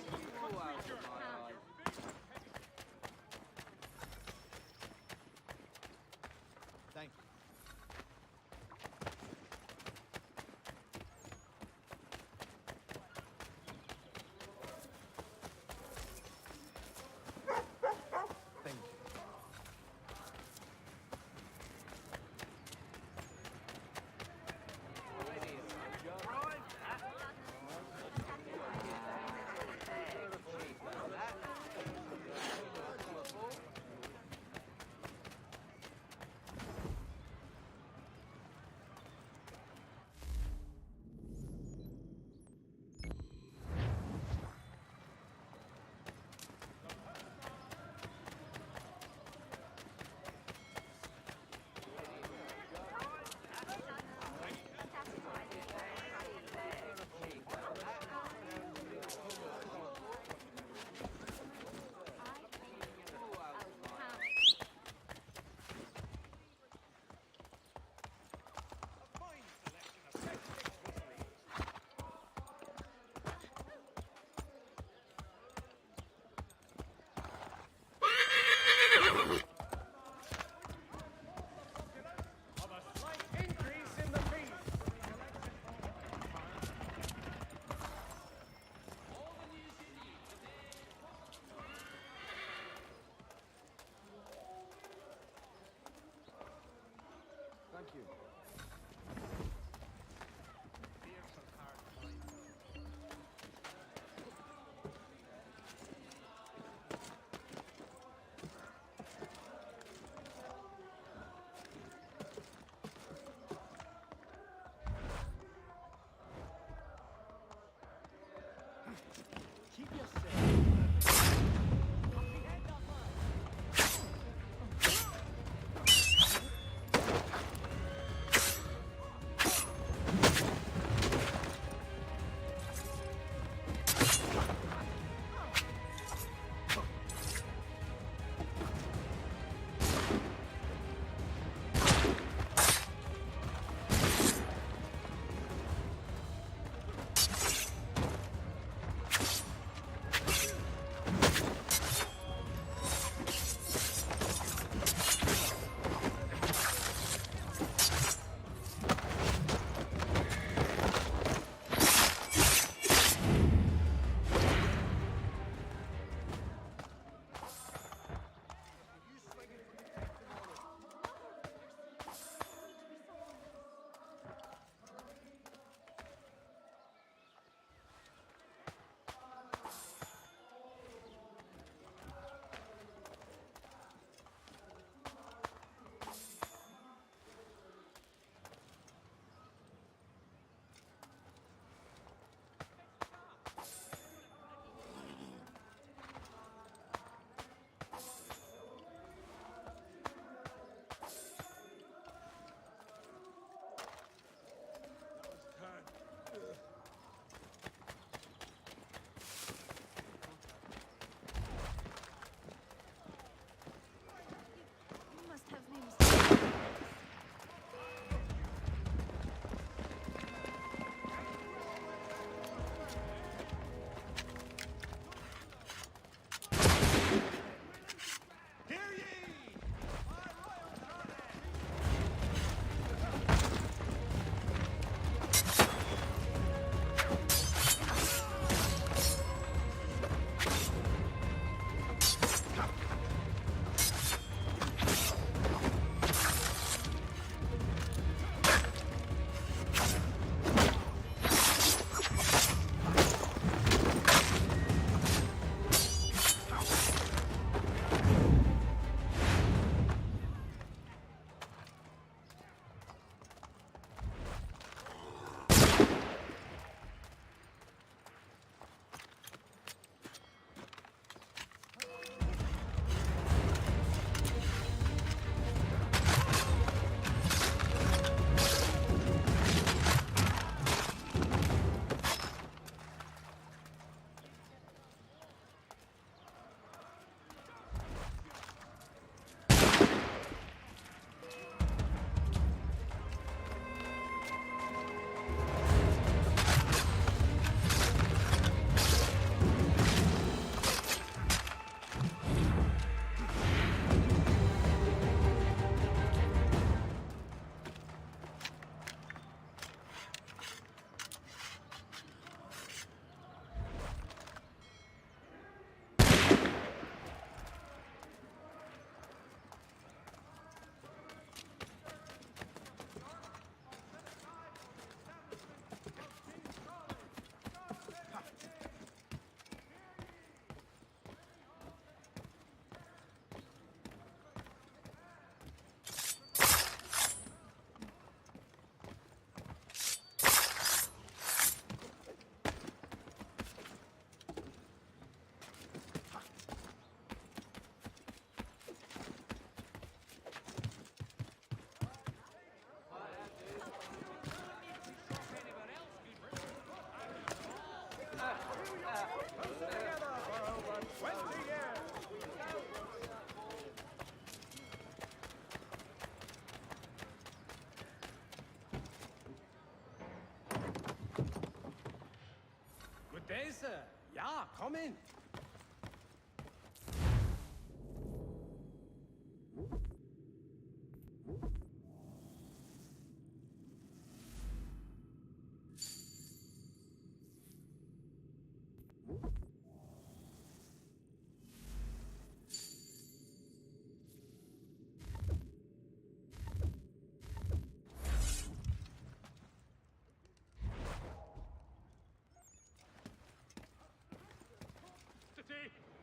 sir. Yeah, come in.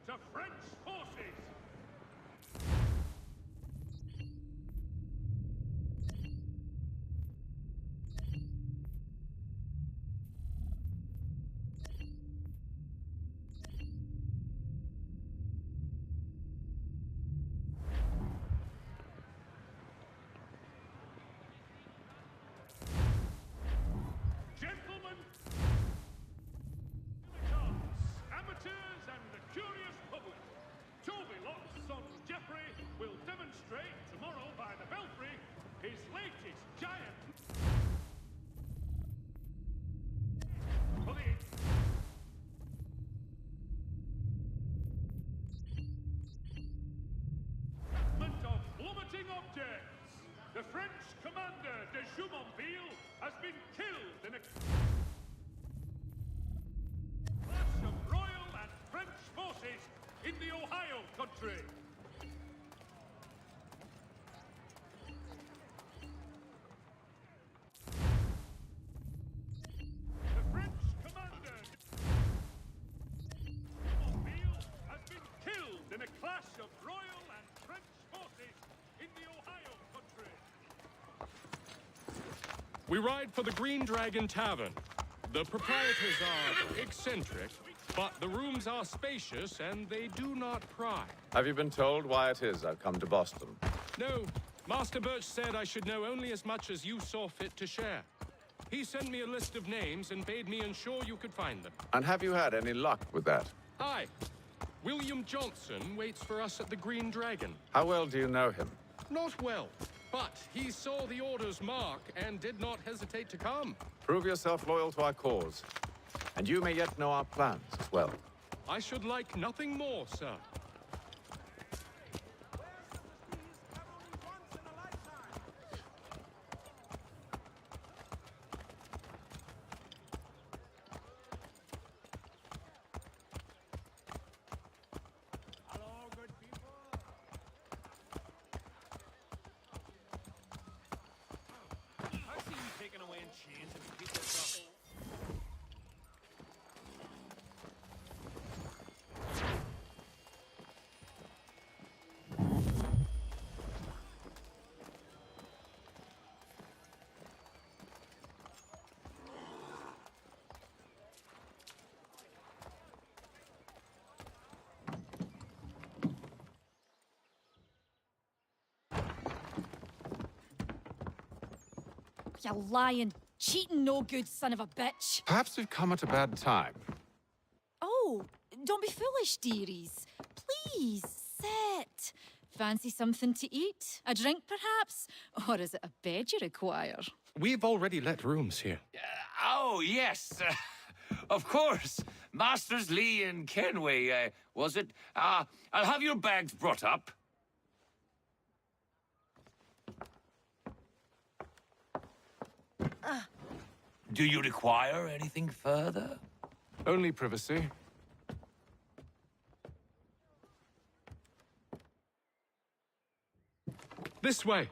To French forces! Gentlemen, amateurs and the curious public, Tobylock's son Geoffrey will demonstrate tomorrow by the Belfry his latest giant... For the... of plummeting objects! The French commander de Jumonville has been killed in a... clash of Royal and French forces in the Ohio country. The French commander Jumonville has been killed in a clash of Royal and French forces in the Ohio country. We ride for the Green Dragon Tavern. The proprietors are eccentric, but the rooms are spacious and they do not pry. Have you been told why it is I've come to Boston? No, Master Birch said I should know only as much as you saw fit to share. He sent me a list of names and bade me ensure you could find them. And have you had any luck with that? Hi. William Johnson waits for us at the Green Dragon. How well do you know him? Not well, but he saw the order's mark and did not hesitate to come. Prove yourself loyal to our cause. And you may yet know our plans as well. I should like nothing more, sir. You lying, cheating, no good son of a bitch. Perhaps we've come at a bad time. Oh, don't be foolish, dearies. Please, sit. Fancy something to eat? A drink, perhaps? Or is it a bed you require? We've already let rooms here. Oh, yes. Of course. Masters Lee and Kenway, was it? I'll have your bags brought up. Do you require anything further? Only privacy. This way.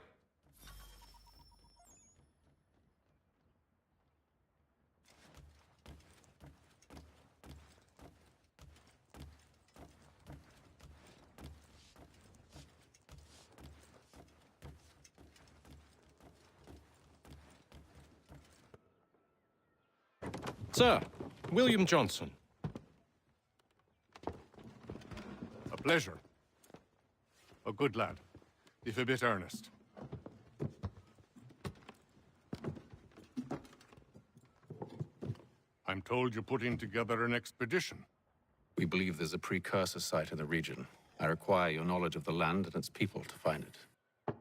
Sir, William Johnson. A pleasure. A good lad, if a bit earnest. I'm told you're putting together an expedition. We believe there's a precursor site in the region. I require your knowledge of the land and its people to find it.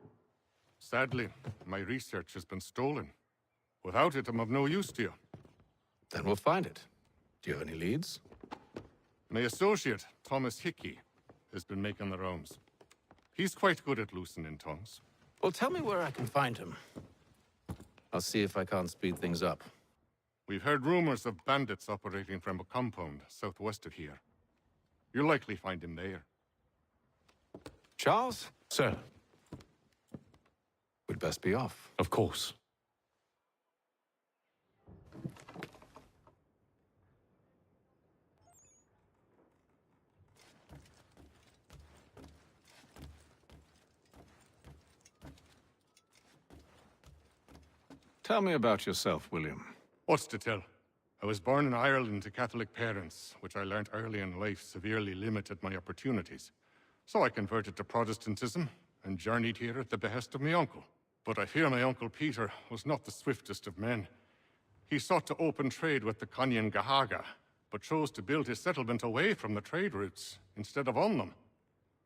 Sadly, my research has been stolen. Without it, I'm of no use to you. Then we'll find it. Do you have any leads? My associate, Thomas Hickey, has been making the rounds. He's quite good at loosening tongues. Well, tell me where I can find him. I'll see if I can't speed things up. We've heard rumors of bandits operating from a compound southwest of here. You'll likely find him there. Charles? Sir. We'd best be off. Of course. Tell me about yourself, William. What's to tell? I was born in Ireland to Catholic parents, which I learnt early in life severely limited my opportunities. So I converted to Protestantism and journeyed here at the behest of my uncle. But I fear my uncle Peter was not the swiftest of men. He sought to open trade with the Conyan Gahaga, but chose to build his settlement away from the trade routes instead of on them.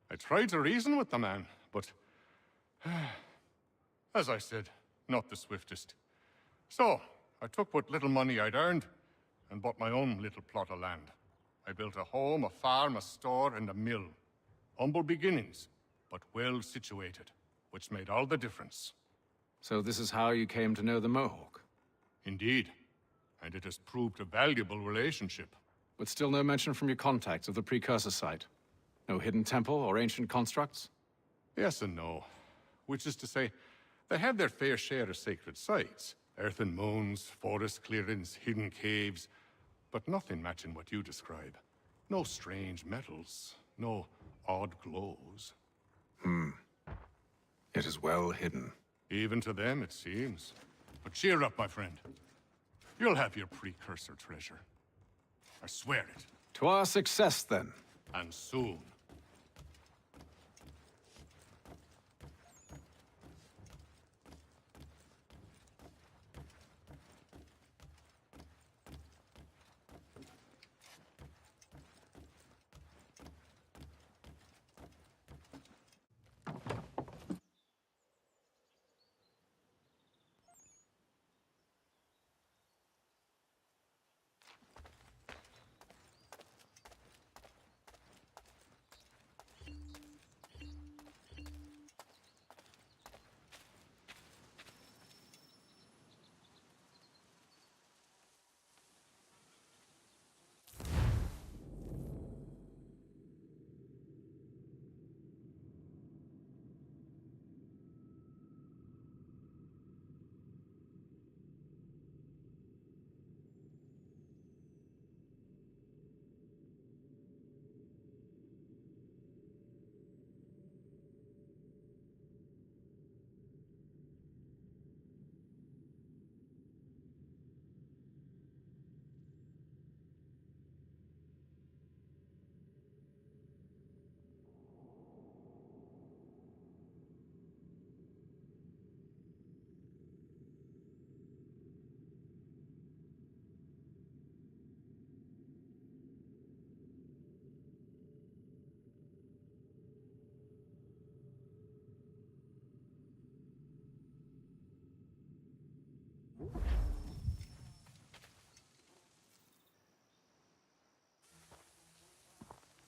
I tried to reason with the man, but as I said, not the swiftest. So, I took what little money I'd earned and bought my own little plot of land. I built a home, a farm, a store, and a mill. Humble beginnings, but well situated, which made all the difference. So this is how you came to know the Mohawk? Indeed, and it has proved a valuable relationship. But still no mention from your contacts of the precursor site? No hidden temple or ancient constructs? Yes and no. Which is to say, they have their fair share of sacred sites. Earthen mounds, forest clearings, hidden caves, but nothing matching what you describe. No strange metals, no odd glows. It is well hidden. Even to them, it seems. But cheer up, my friend. You'll have your precursor treasure. I swear it. To our success, then. And soon.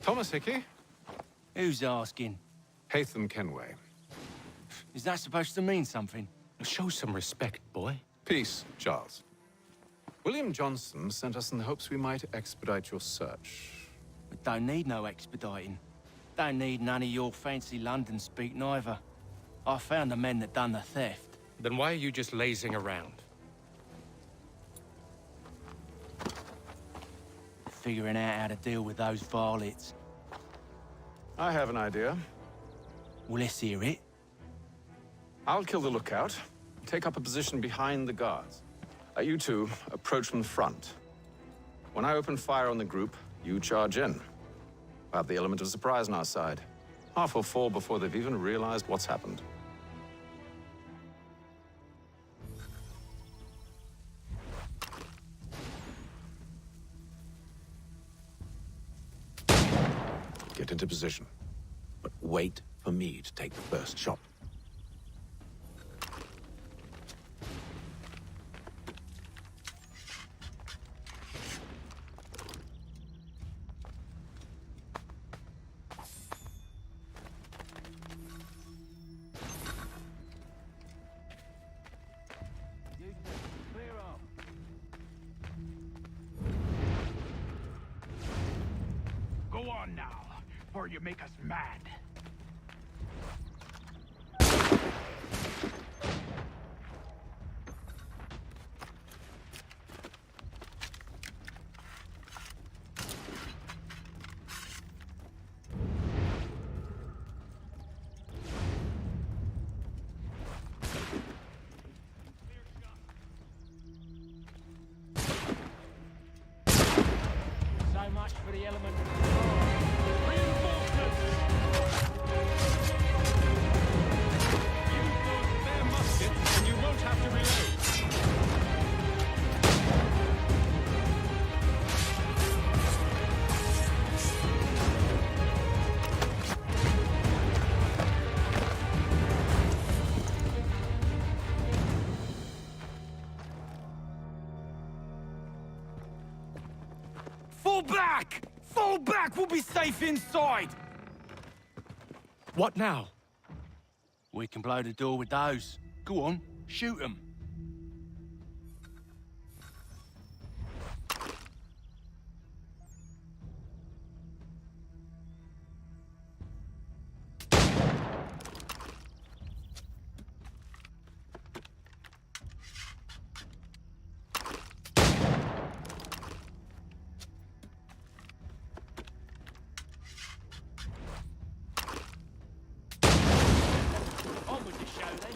Thomas Hickey? Who's asking? Hatham Kenway. Is that supposed to mean something? Show some respect, boy. Peace, Charles. William Johnson sent us in the hopes we might expedite your search. We don't need no expediting. Don't need none of your fancy London speak neither. I found the men that done the theft. Then why are you just lazing around? Figuring out how to deal with those varlets. I have an idea. Well, let's hear it. I'll kill the lookout, take up a position behind the guards. You two approach from the front. When I open fire on the group, you charge in. We'll have the element of surprise on our side. Half will fall before they've even realized what's happened. Get into position, but wait for me to take the first shot. before you make us mad. So much for the element of and you won't have to reload. Fall back! Fall back! We'll be safe inside! What now? We can blow the door with those. Go on, shoot them. On with the show then.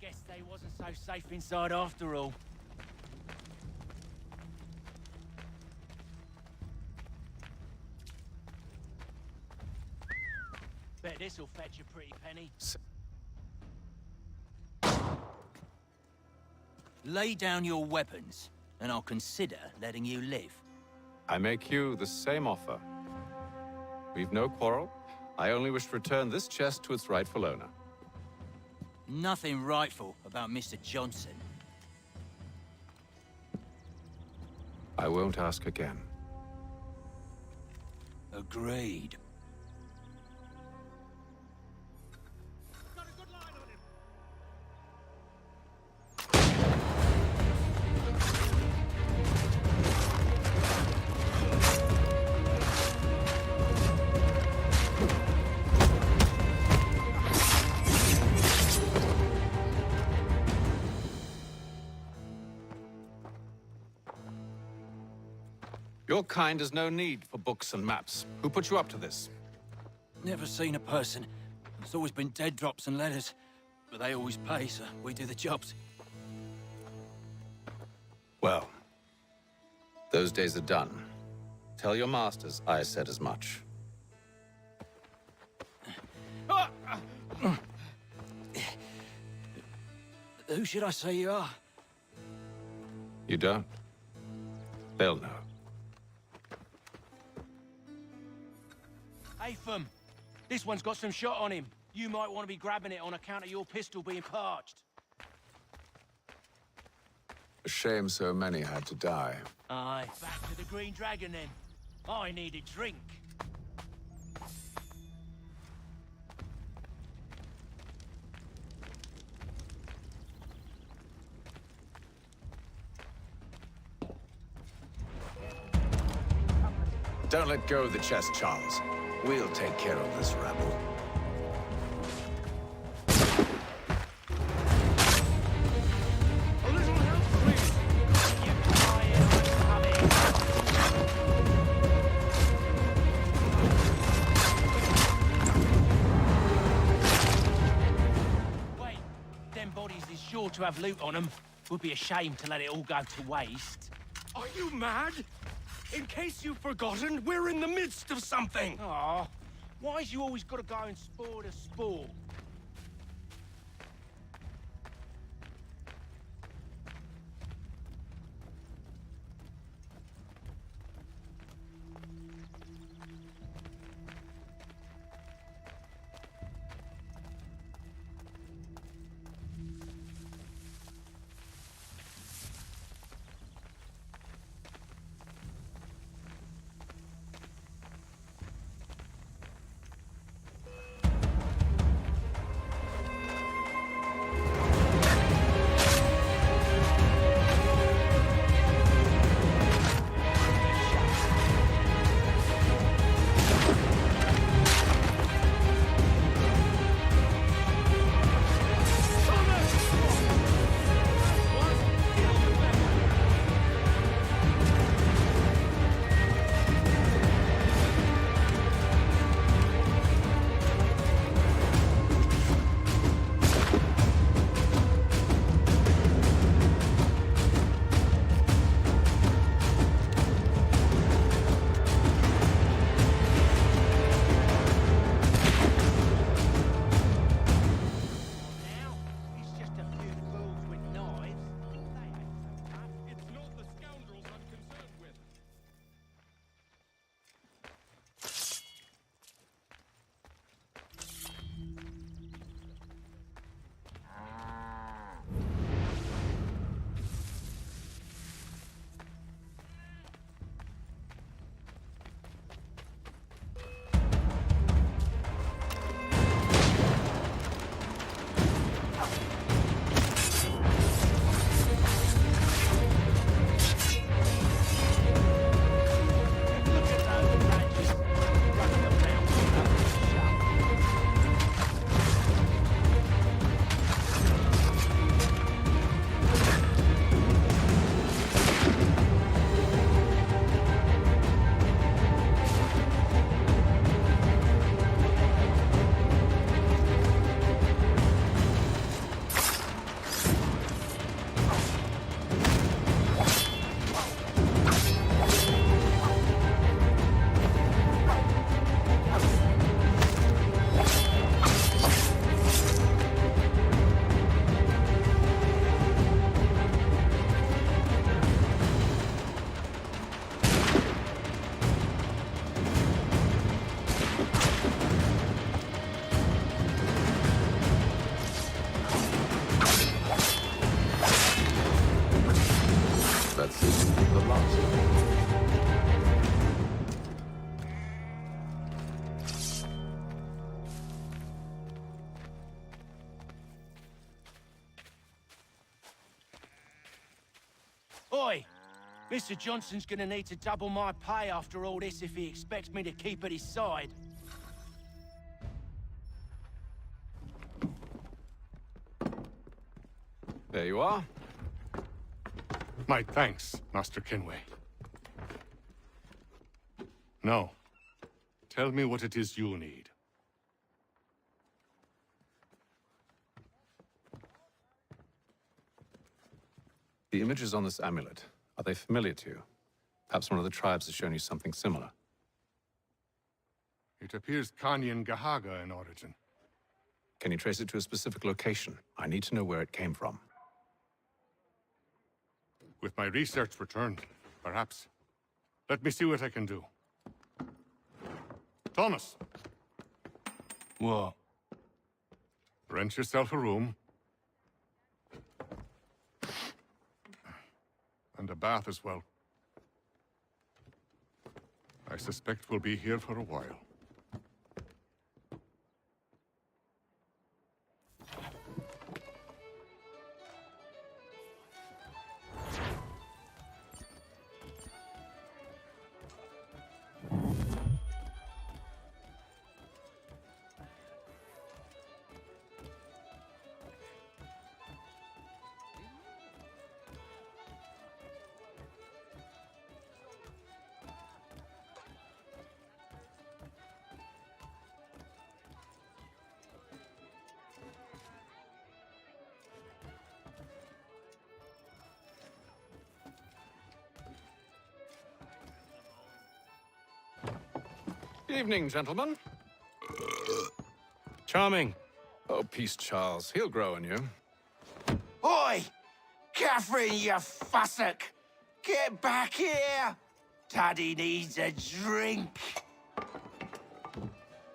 Guess they wasn't so safe inside after all. Bet this'll fetch a pretty penny. Lay down your weapons, and I'll consider letting you live. I make you the same offer. We've no quarrel. I only wish to return this chest to its rightful owner. Nothing rightful about Mr. Johnson. I won't ask again. Agreed. Your kind has no need for books and maps. Who put you up to this? Never seen a person. There's always been dead drops and letters. But they always pay, so we do the jobs. Well, those days are done. Tell your masters I said as much. Who should I say you are? You don't? They'll know. Atham, this one's got some shot on him. You might want to be grabbing it on account of your pistol being parched. A shame so many had to die. Aye, back to the Green Dragon then. I need a drink. Don't let go of the chest, Charles. We'll take care of this rabble. A little help, please. Wait, them bodies is sure to have loot on them. Would be a shame to let it all go to waste. Are you mad? In case you've forgotten, we're in the midst of something! Aw, why's you always gotta go and spoil the sport? Oi! Mr. Johnson's gonna need to double my pay after all this if he expects me to keep at his side. There you are. My thanks, Master Kenway. Now, tell me what it is you need. The images on this amulet, are they familiar to you? Perhaps one of the tribes has shown you something similar. It appears Kanyan Gahaga in origin. Can you trace it to a specific location? I need to know where it came from. With my research returned, perhaps. Let me see what I can do. Thomas! What? Rent yourself a room. And a bath as well. I suspect we'll be here for a while. Evening, gentlemen. Charming. Oh, peace, Charles. He'll grow on you. Oi! Catherine, you fussock! Get back here! Daddy needs a drink!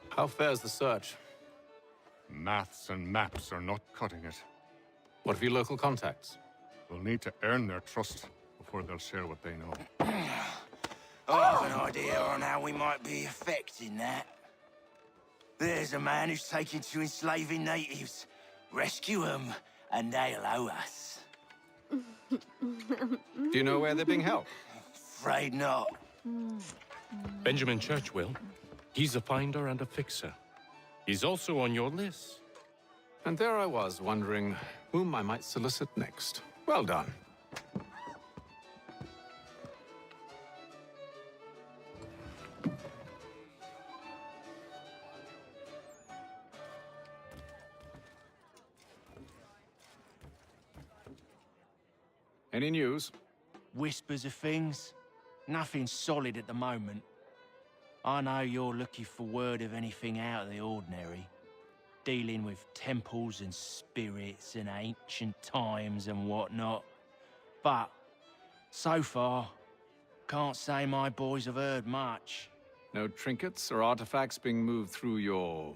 How fares the search? Maths and maps are not cutting it. What of your local contacts? We'll need to earn their trust before they'll share what they know. I have an idea on how we might be affecting that. There's a man who's taken to enslaving natives. Rescue them, and they'll owe us. Do you know where they're being held? Afraid not. Benjamin Church will. He's a finder and a fixer. He's also on your list. And there I was, wondering whom I might solicit next. Well done. Any news? Whispers of things. Nothing solid at the moment. I know you're looking for word of anything out of the ordinary. Dealing with temples and spirits and ancient times and whatnot. But, so far, can't say my boys have heard much. No trinkets or artifacts being moved through your...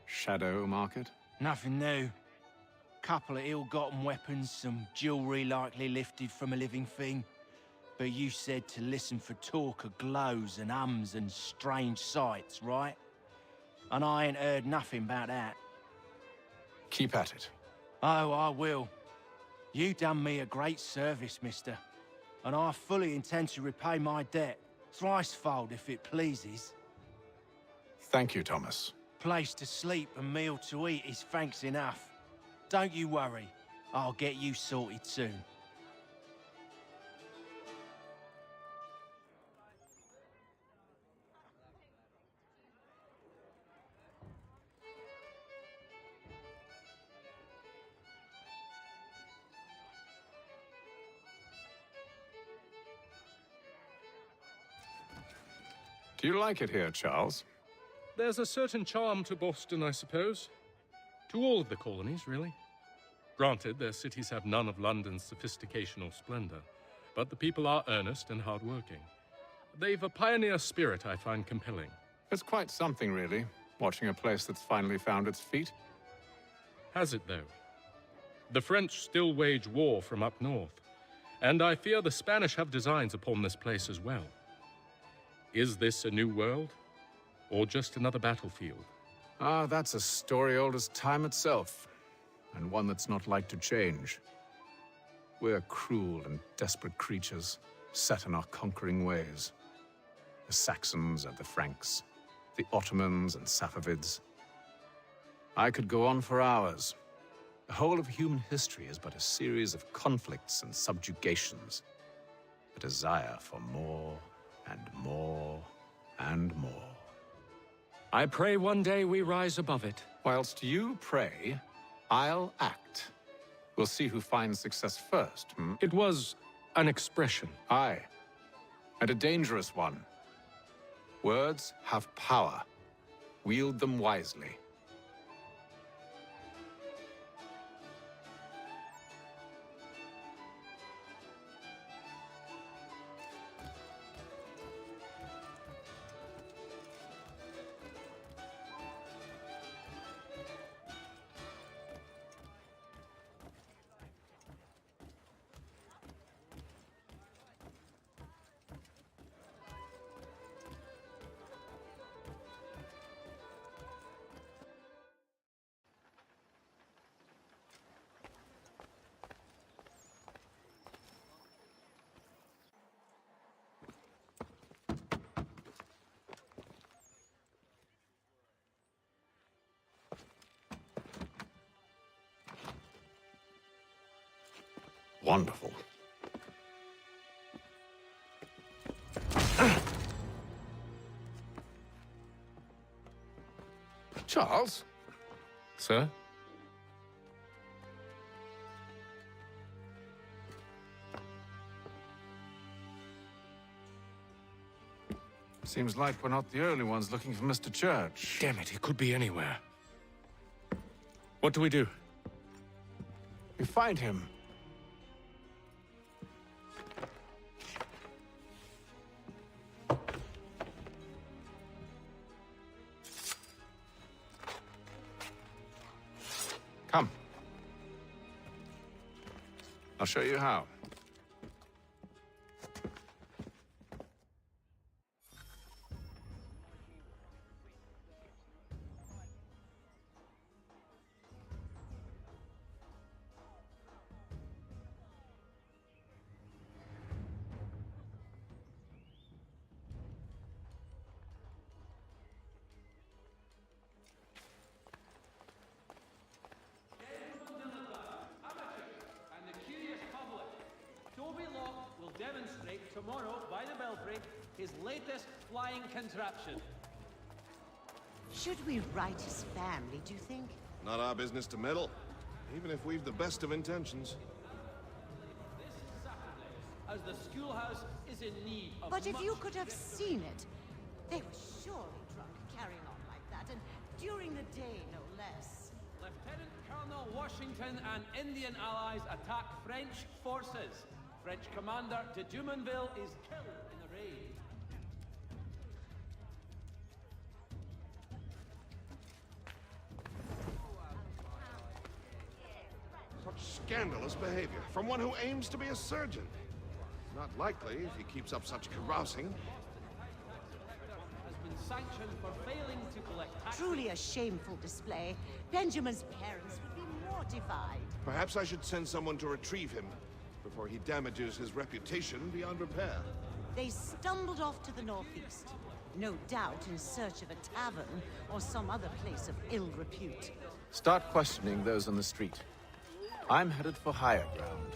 shadow market? Nothing new. Couple of ill-gotten weapons, some jewelry likely lifted from a living thing. But you said to listen for talk of glows and ums and strange sights, right? And I ain't heard nothing about that. Keep at it. Oh, I will. You done me a great service, mister. And I fully intend to repay my debt. Thricefold, if it pleases. Thank you, Thomas. Place to sleep and meal to eat is thanks enough. Don't you worry. I'll get you sorted soon. Do you like it here, Charles? There's a certain charm to Boston, I suppose. To all of the colonies, really. Granted, their cities have none of London's sophistication or splendor, but the people are earnest and hardworking. They've a pioneer spirit I find compelling. It's quite something, really, watching a place that's finally found its feet. Has it, though? The French still wage war from up north, And I fear the Spanish have designs upon this place as well. Is this a new world, or just another battlefield? Ah, that's a story old as time itself, and one that's not like to change. We're cruel and desperate creatures, set in our conquering ways. The Saxons and the Franks, the Ottomans and Safavids. I could go on for hours. The whole of human history is but a series of conflicts and subjugations. A desire for more and more and more. I pray one day we rise above it. Whilst you pray, I'll act. We'll see who finds success first, hmm? It was an expression. Aye, and a dangerous one. Words have power. Wield them wisely. Wonderful. Charles? Sir? Seems like we're not the only ones looking for Mr. Church. Damn it, he could be anywhere. What do we do? We find him. Come. I'll show you how. Demonstrate tomorrow by the Belfry his latest flying contraption. Should we write his family, do you think? Not our business to meddle, even if we've the best of intentions. This Saturday, as the schoolhouse is in need of But if much... you could have seen it, they were surely drunk carrying on like that, and during the day, no less. Lieutenant Colonel Washington and Indian allies attack French forces. French commander de Jumonville is killed in the raid. Such scandalous behavior from one who aims to be a surgeon. Not likely if he keeps up such carousing. Has been sanctioned for failing to collect taxes. Truly a shameful display. Benjamin's parents would be mortified. Perhaps I should send someone to retrieve him before he damages his reputation beyond repair. They stumbled off to the northeast, no doubt in search of a tavern or some other place of ill repute. Start questioning those on the street. I'm headed for higher ground.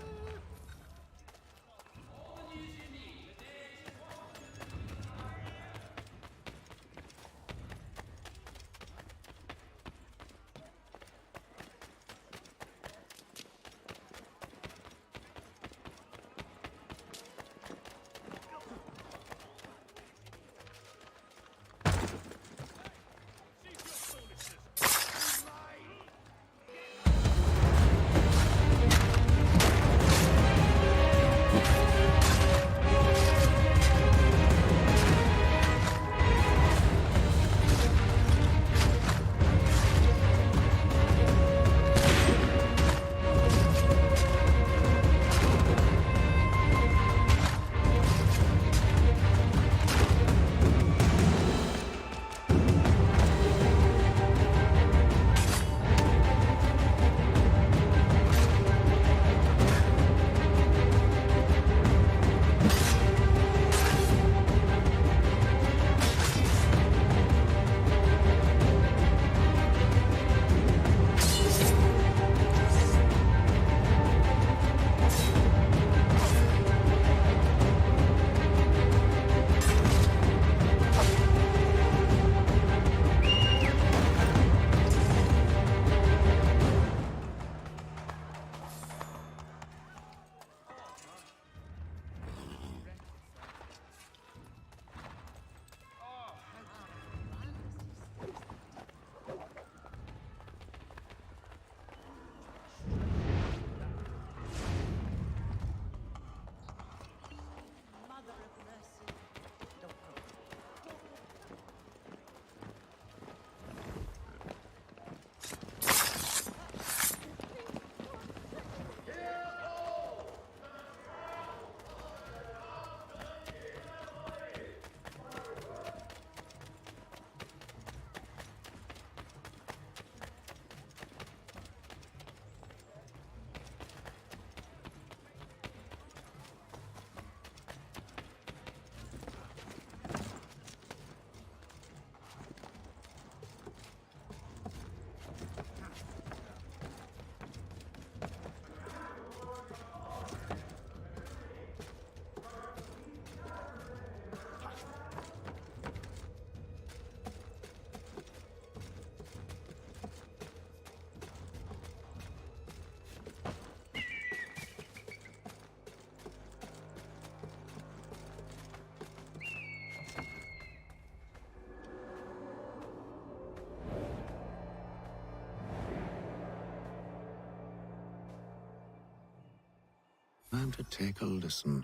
Time to take a listen.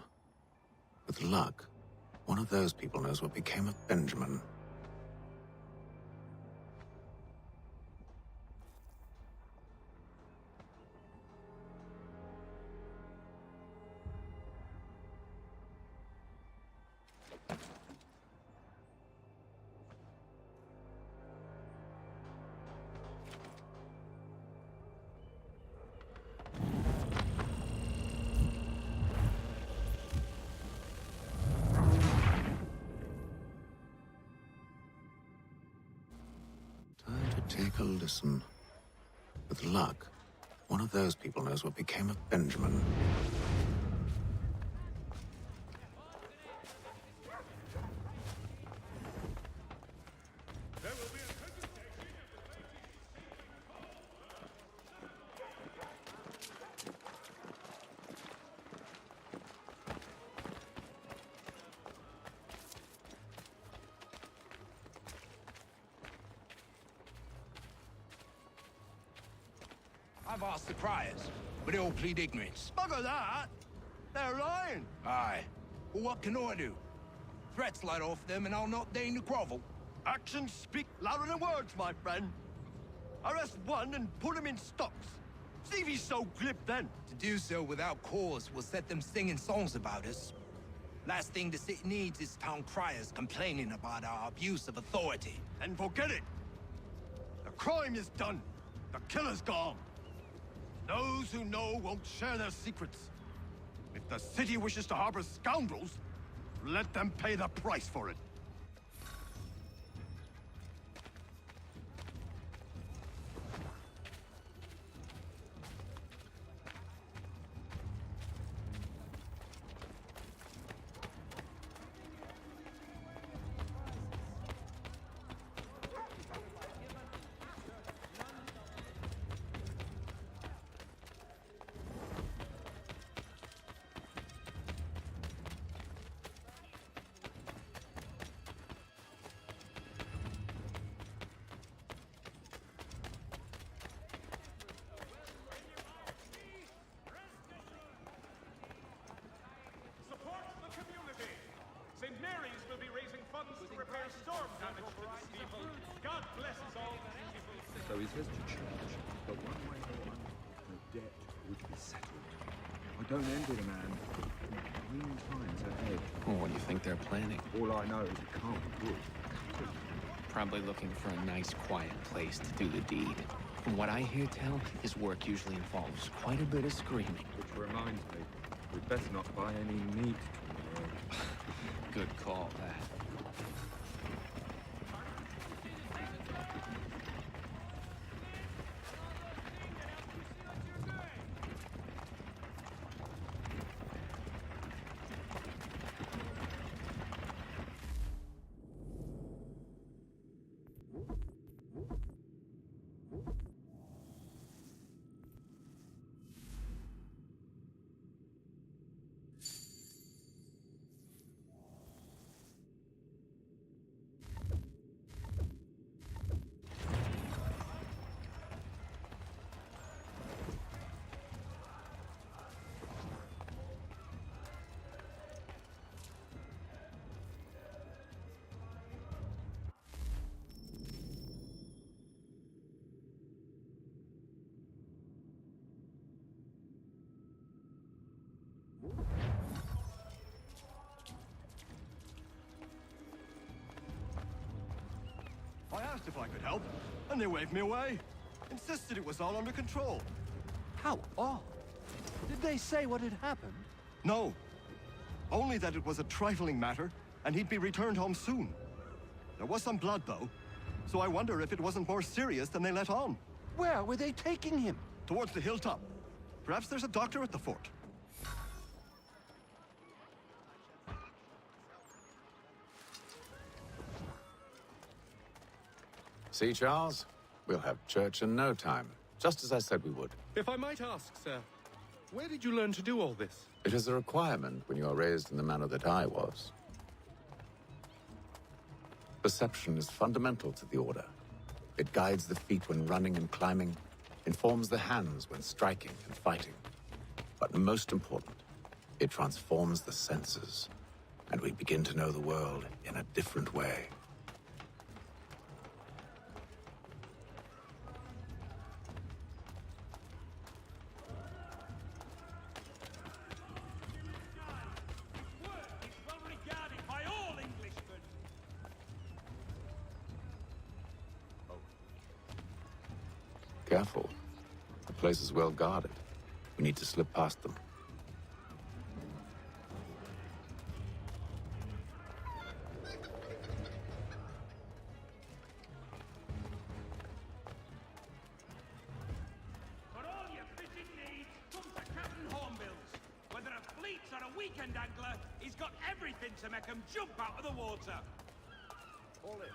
With luck, one of those people knows what became of Benjamin. Take a listen. With luck, one of those people knows what became of Benjamin. I've asked the criers, but they all plead ignorance. Bugger that! They're lying! Aye. Well, what can I do? Threats light off them and I'll not deign to grovel. Actions speak louder than words, my friend. Arrest one and put him in stocks. See if he's so glib then. To do so without cause will set them singing songs about us. Last thing the city needs is town criers complaining about our abuse of authority. And forget it! The crime is done. The killer's gone. Those who know won't share their secrets. If the city wishes to harbor scoundrels, let them pay the price for it. St. Mary's will be raising funds to repair storm damage to the steeple. God bless us all. So he says to church, but one way or another, the debt would be settled. I don't envy the man. Green times ahead. Oh, what do you think they're planning? All I know is it can't be good. Probably looking for a nice, quiet place to do the deed. From what I hear tell, his work usually involves quite a bit of screaming. Which reminds me, we'd better not buy any meat tomorrow. Good call, that. I asked if I could help, and they waved me away. Insisted it was all under control. How odd. Did they say what had happened? No. Only that it was a trifling matter, and he'd be returned home soon. There was some blood, though, so I wonder if it wasn't more serious than they let on. Where were they taking him? Towards the hilltop. Perhaps there's a doctor at the fort. See, Charles? We'll have church in no time, just as I said we would. If I might ask, sir, where did you learn to do all this? It is a requirement when you are raised in the manner that I was. Perception is fundamental to the Order. It guides the feet when running and climbing, informs the hands when striking and fighting. But most important, It transforms the senses, and we begin to know the world in a different way. Careful. The place is well guarded. We need to slip past them. For all your fishing needs, come to Captain Hornbill's. Whether a fleet or a weekend angler, he's got everything to make 'em jump out of the water. All in.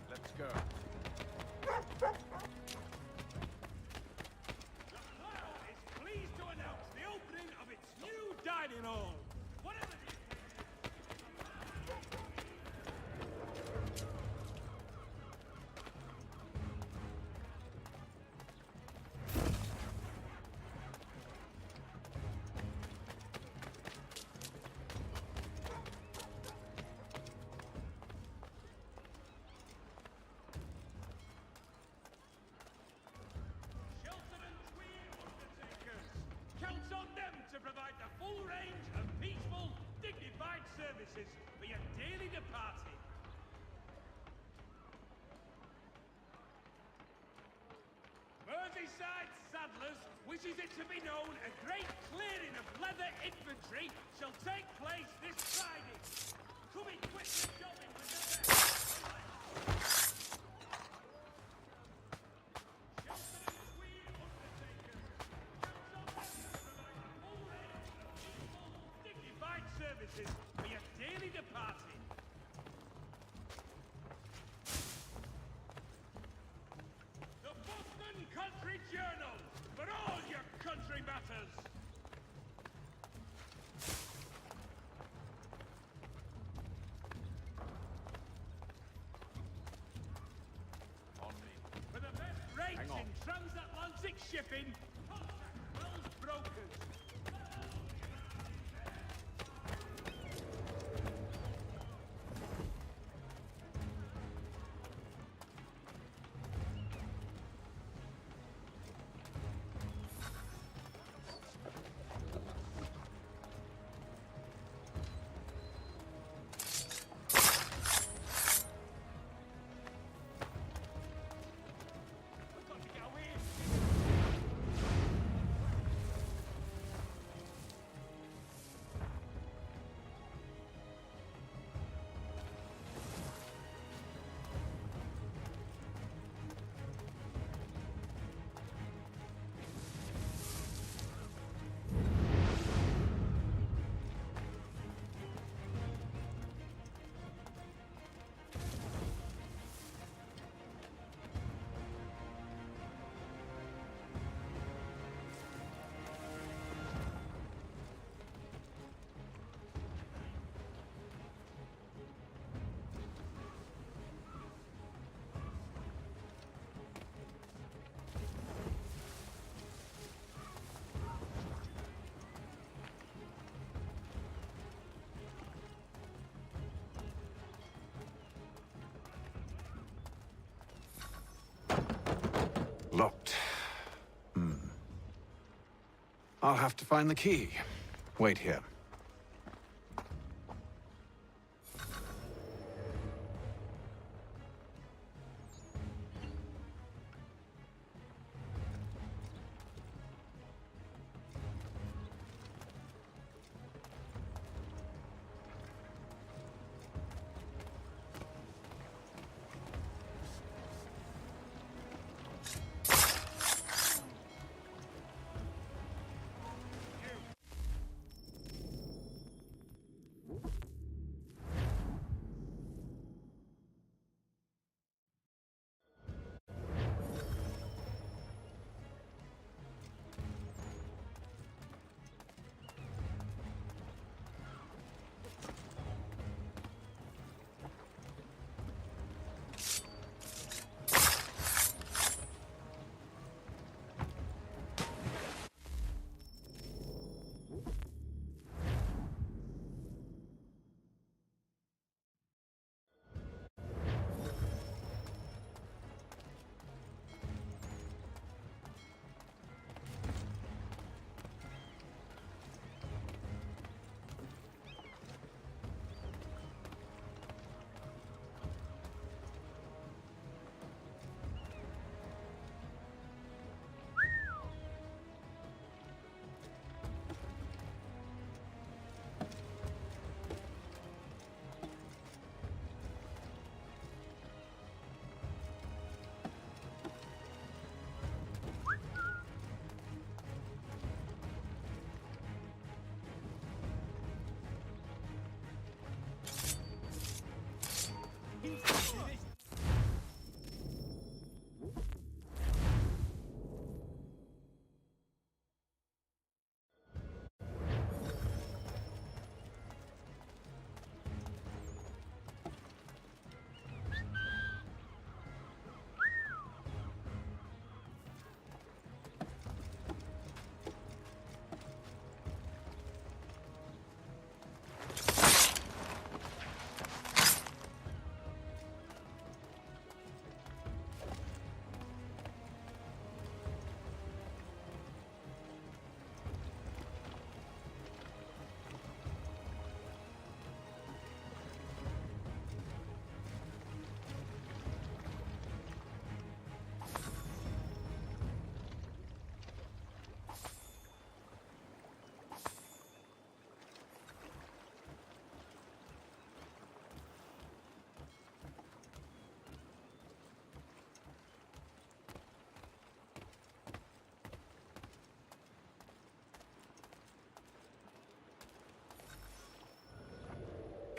Let's go. Is pleased to announce the opening of its new dining hall. Whatever it is. Shelter and Tweed Undertakers. Counts on them to provide the full range of peaceful, dignified services for your daily departed. Merseyside Saddlers wishes it to be known a great clearing of leather infantry shall take place this Friday. Come in quick and jobbing with the best. Dignified services for your daily departed. The Boston Country Journal for all your country matters. On me. For the best rates Hang on. in transatlantic shipping, contact Wells Brokers. We've got to go in. Locked. I'll have to find the key. Wait here.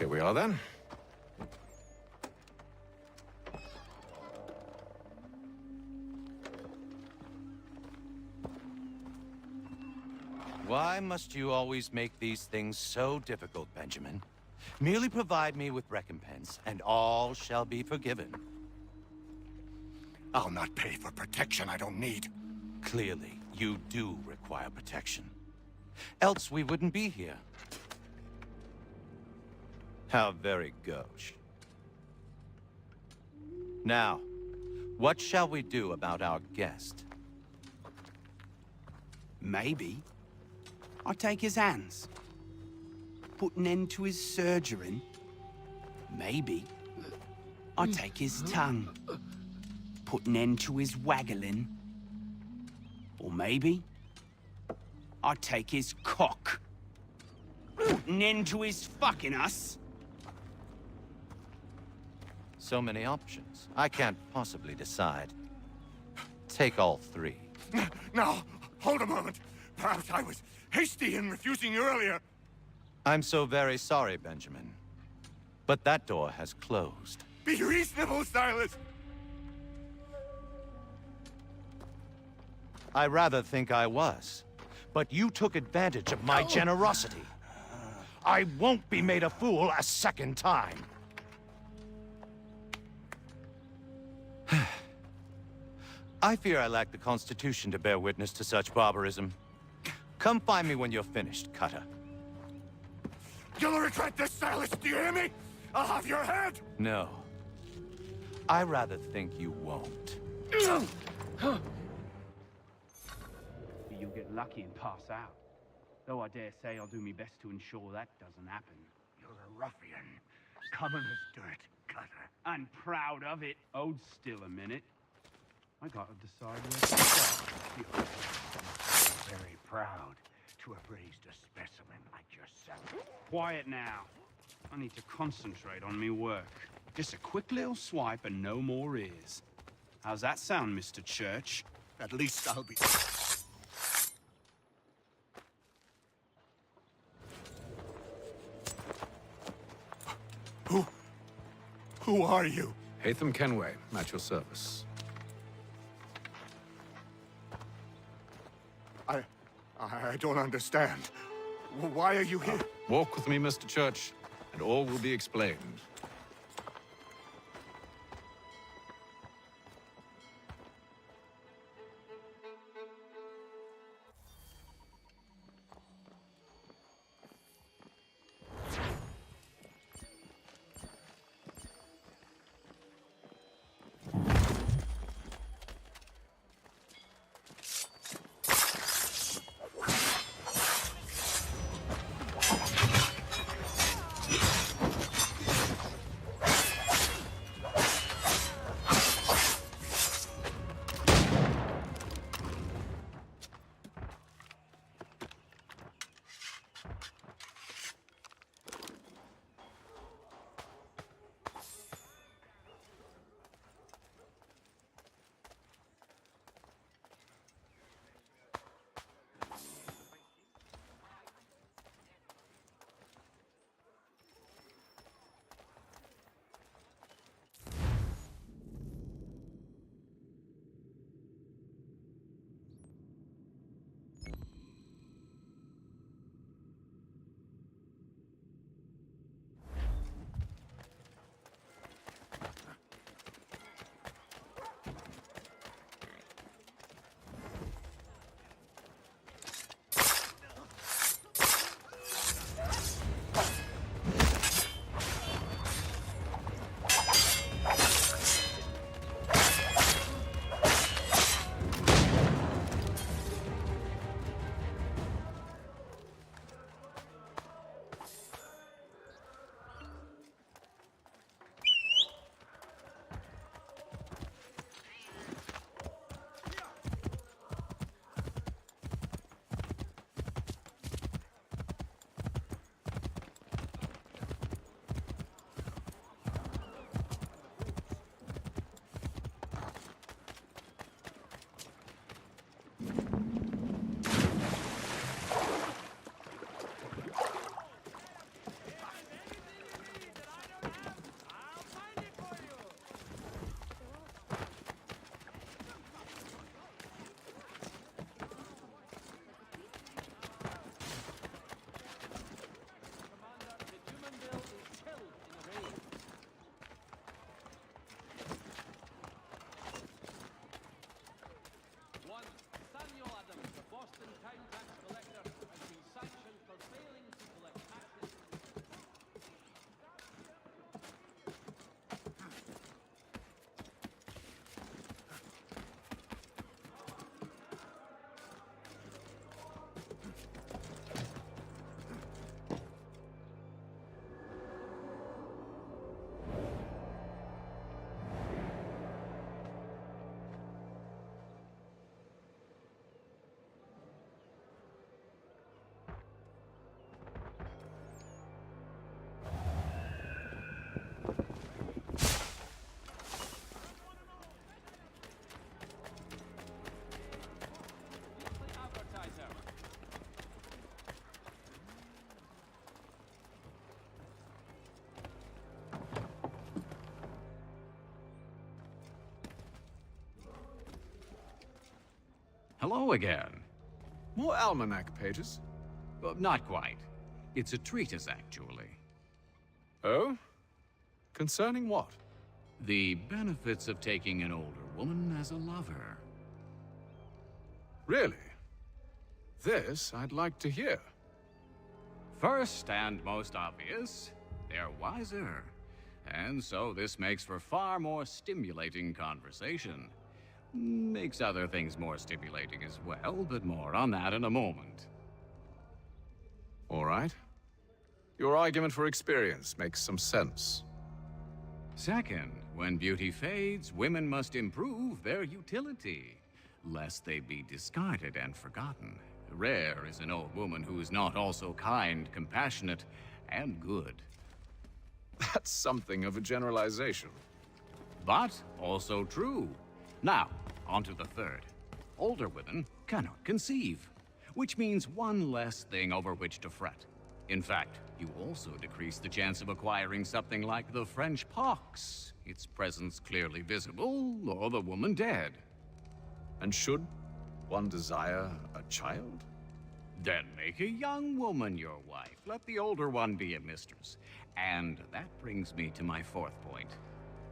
Here we are then. Why must you always make these things so difficult, Benjamin? Merely provide me with recompense, and all shall be forgiven. I'll not pay for protection I don't need. Clearly, you do require protection. Else we wouldn't be here. How very gauche. Now, what shall we do about our guest? Maybe I'll take his hands. Put an end to his surgering. Maybe I'll take his tongue. Put an end to his waggling. Or maybe I'll take his cock. Put an end to his fucking us. So many options. I can't possibly decide. Take all three. Now, hold a moment. Perhaps I was hasty in refusing you earlier. I'm so very sorry, Benjamin. But that door has closed. Be reasonable, Silas. I rather think I was. But you took advantage of my generosity. I won't be made a fool a second time. I fear I lack the constitution to bear witness to such barbarism. Come find me when you're finished, Cutter. You'll regret this, Silas. Do you hear me? I'll have your head. No. I rather think you won't. You'll get lucky and pass out. Though I dare say I'll do my best to ensure that doesn't happen. You're a ruffian. Common as dirt, Cutter. And proud of it. Hold still a minute. I gotta decide where to start. Very proud to have raised a specimen like yourself. Quiet now. I need to concentrate on me work. Just a quick little swipe and no more ears. How's that sound, Mr. Church? At least I'll be... Who are you? Hatham Kenway, at your service. I don't understand. Why are you here? Walk with me, Mr. Church, and all will be explained. Hello again. More almanac pages? Not quite. It's a treatise, actually. Oh? Concerning what? The benefits of taking an older woman as a lover. Really? This I'd like to hear. First and most obvious, they're wiser. And so this makes for far more stimulating conversation. Makes other things more stimulating as well, but more on that in a moment. All right. Your argument for experience makes some sense. Second, when beauty fades, women must improve their utility, lest they be discarded and forgotten. Rare is an old woman who is not also kind, compassionate, and good. That's something of a generalization. But also true. Now, on to the third. Older women cannot conceive, which means one less thing over which to fret. In fact, you also decrease the chance of acquiring something like the French pox, its presence clearly visible, or the woman dead. And should one desire a child? Then make a young woman your wife. Let the older one be a mistress. And that brings me to my fourth point.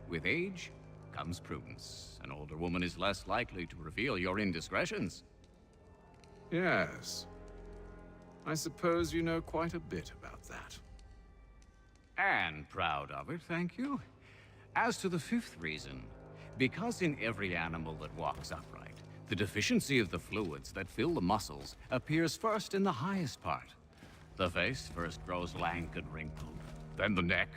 With age comes prudence. An older woman is less likely to reveal your indiscretions. Yes. I suppose you know quite a bit about that. And proud of it, thank you. As to the fifth reason, because in every animal that walks upright, the deficiency of the fluids that fill the muscles appears first in the highest part. The face first grows lank and wrinkled, then the neck,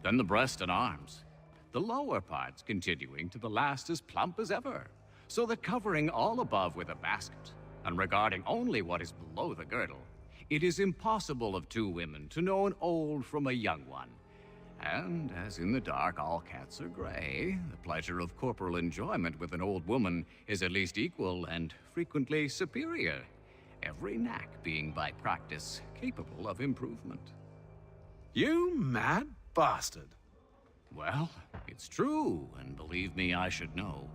then the breast and arms. The lower parts continuing to the last as plump as ever, so that covering all above with a basket, and regarding only what is below the girdle, it is impossible of two women to know an old from a young one. And as in the dark all cats are gray, the pleasure of corporal enjoyment with an old woman is at least equal and frequently superior, every knack being by practice capable of improvement. You mad bastard. Well, it's true, and believe me, I should know.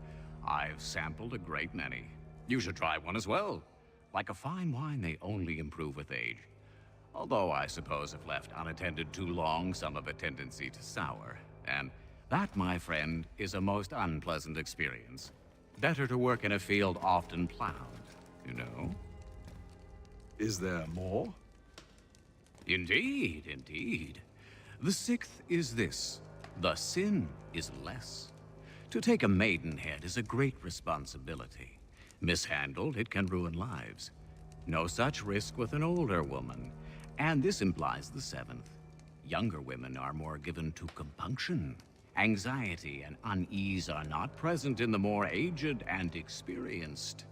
I've sampled a great many. You should try one as well. Like a fine wine, they only improve with age. Although I suppose if left unattended too long, some have a tendency to sour. And that, my friend, is a most unpleasant experience. Better to work in a field often plowed, you know? Is there more? Indeed, indeed. The sixth is this. The sin is less. To take a maidenhead is a great responsibility. Mishandled, it can ruin lives. No such risk with an older woman. And this implies the seventh. Younger women are more given to compunction. Anxiety and unease are not present in the more aged and experienced.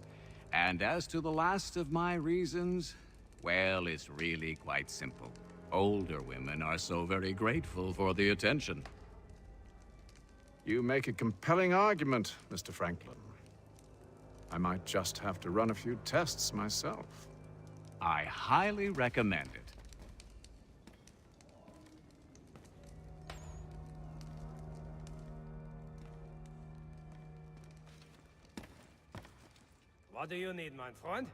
And as to the last of my reasons, well, it's really quite simple. Older women are so very grateful for the attention. You make a compelling argument, Mr. Franklin. I might just have to run a few tests myself. I highly recommend it. What do you need, my friend?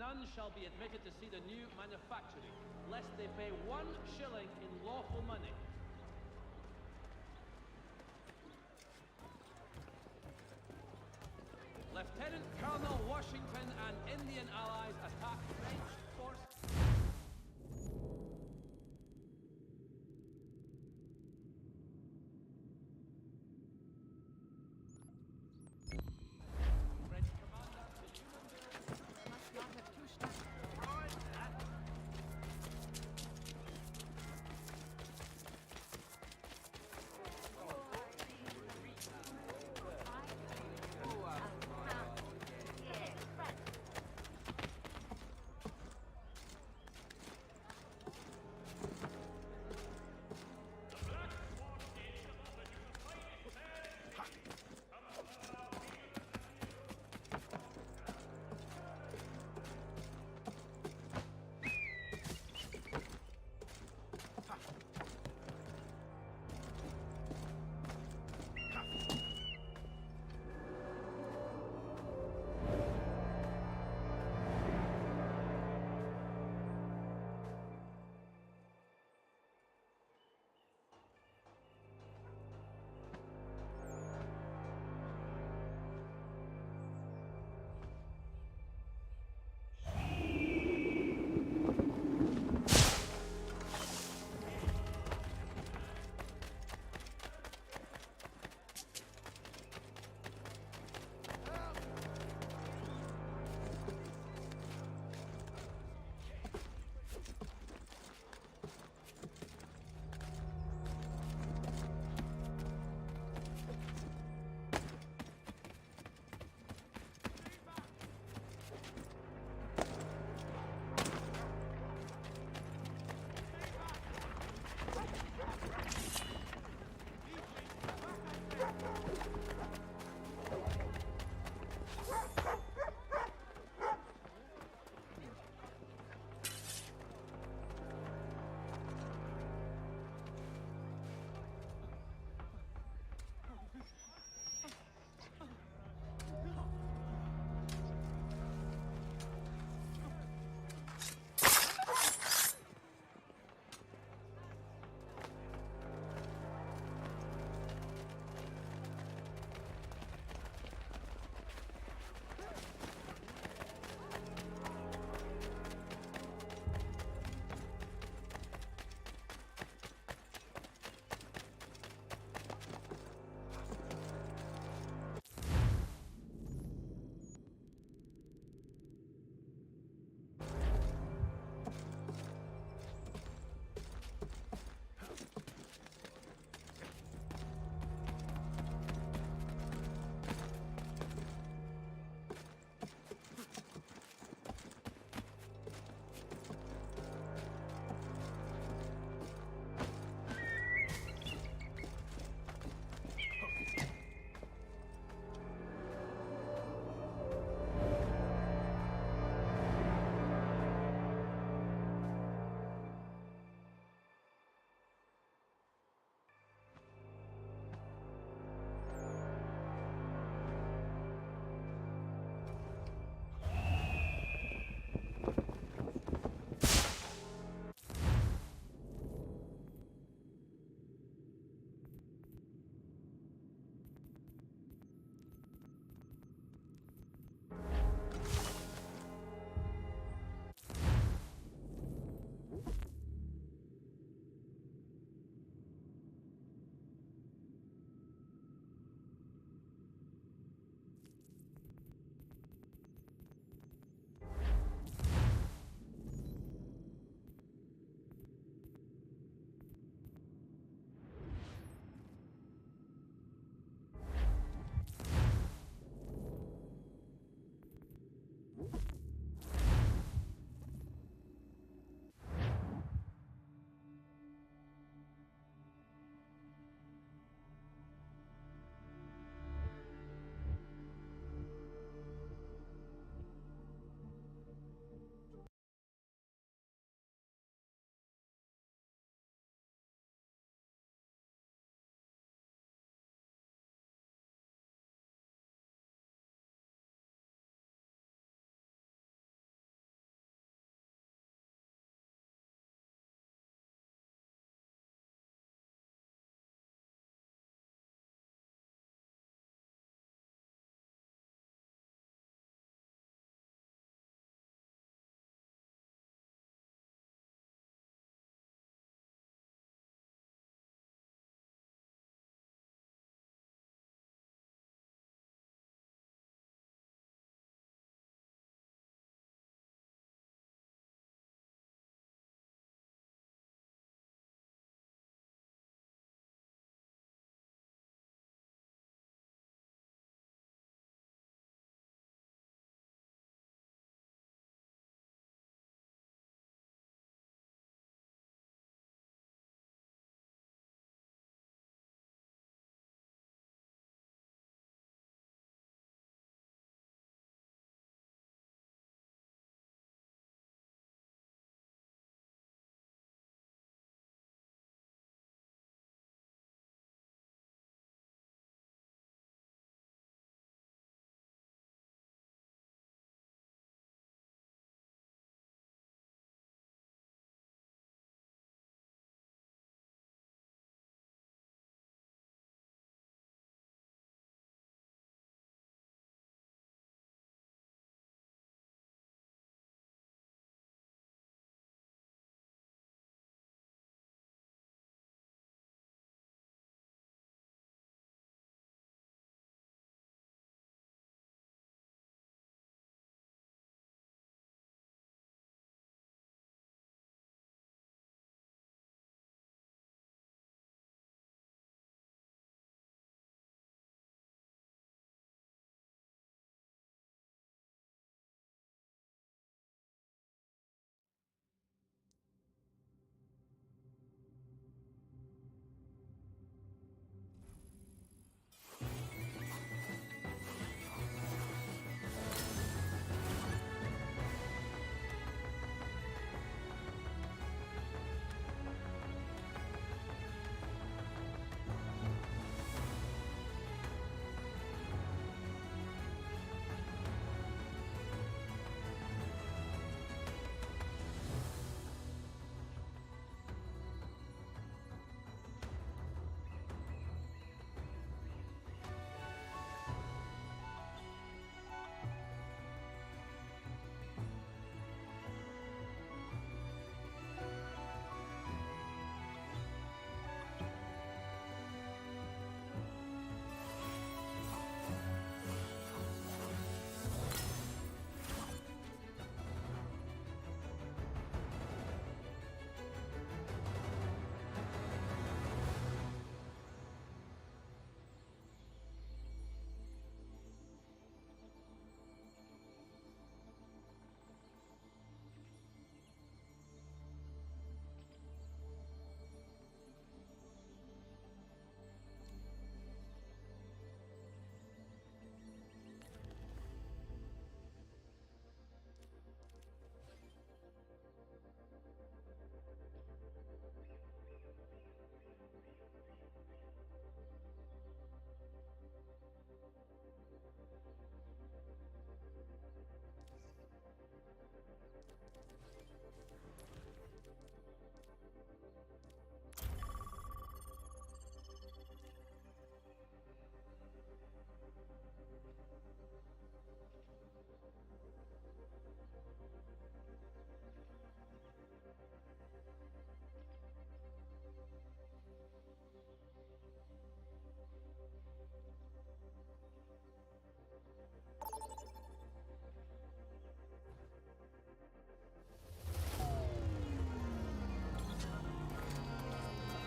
none shall be admitted to see the new manufactory, lest they pay 1 shilling in lawful money. Lieutenant Colonel Washington and Indian allies attack French force.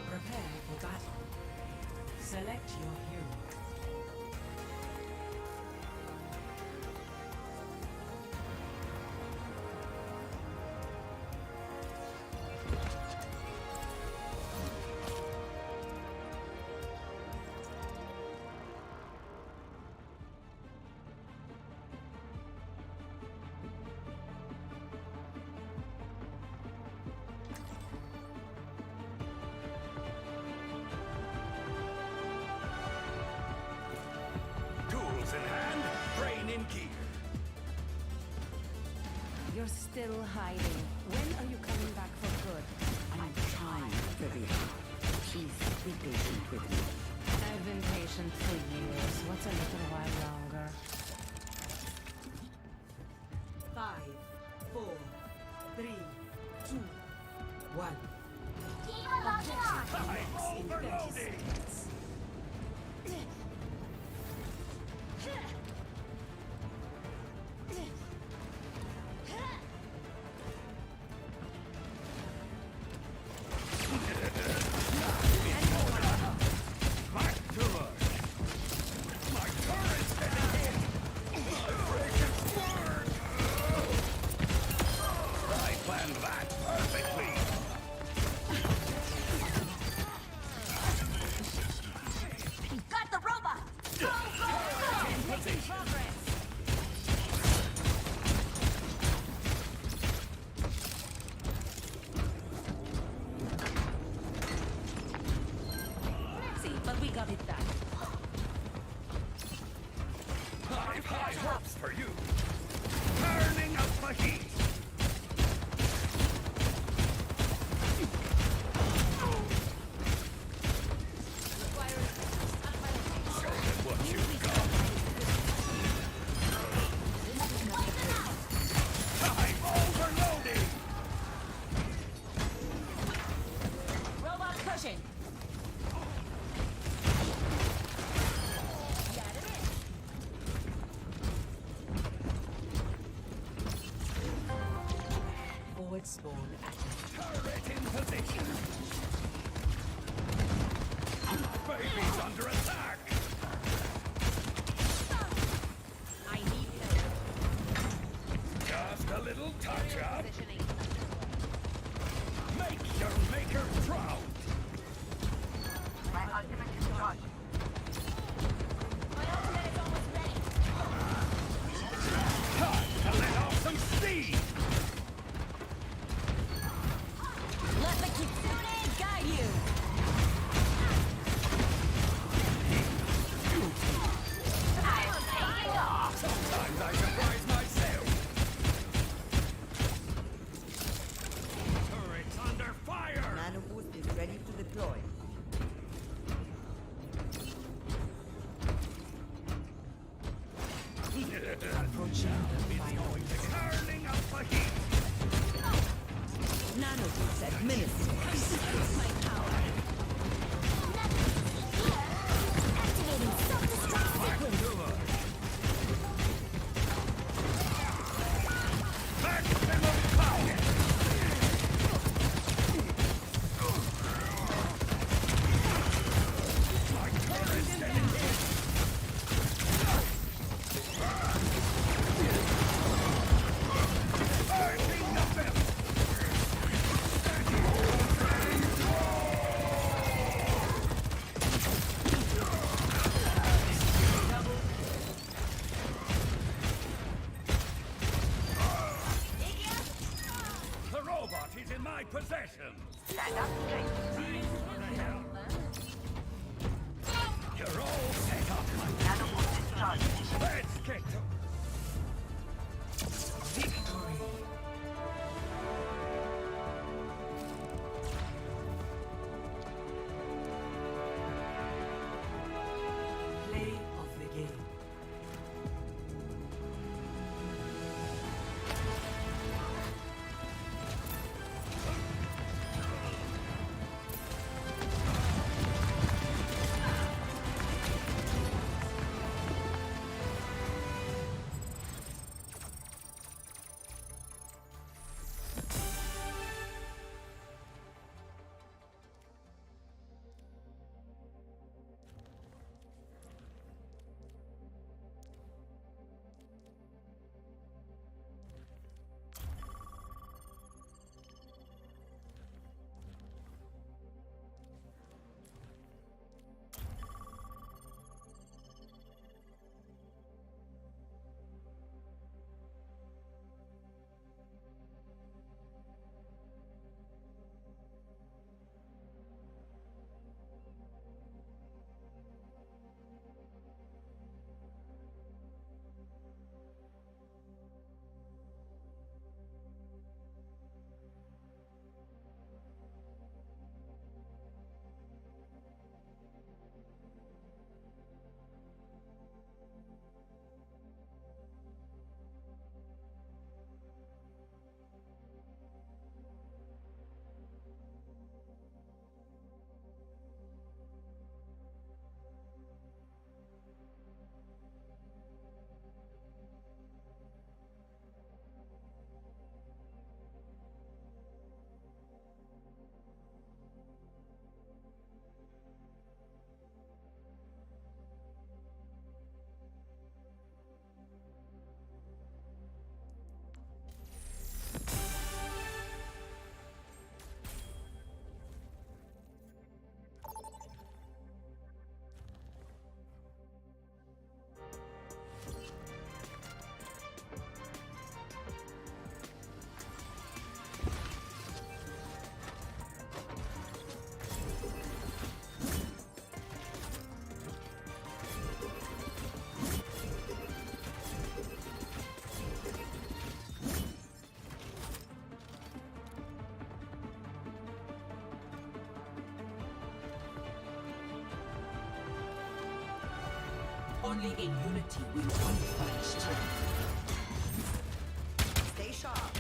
Prepare for battle. Select your hero. Tools in hand, brain in gear. You're still hiding. When are you coming back for good? I'm trying, Vivian. Please be patient with me. I've been patient for years. What's a little while longer? 5, 4, 3, 2, 1. I'm overloading! But we got it done. I've high hopes for you. Turning up the heat. Show them what you've got. I'm overloading. Robot pushing. Forward spawn active. Turret in position. Baby's under attack. I need help. Just a little touch-up. Make your maker proud. My ultimate is charged. My ultimate is almost ready. Time to let off some steam. Let the kitsune guide you. I'm taking off. Sometimes I surprise myself. Turret's under fire. Nano boost is ready to deploy. Approaching the final. Turning up the heat. Nano boost administered. My power. Activating self-destruct sequence. Maximum power. My turret's getting hit. Burning nothing. The robot is in my possession. Stand up straight. You're all set up. Nano boost is charged. Let's get to... Victory. Play of the game. Only in unity will we find strength. Stay sharp.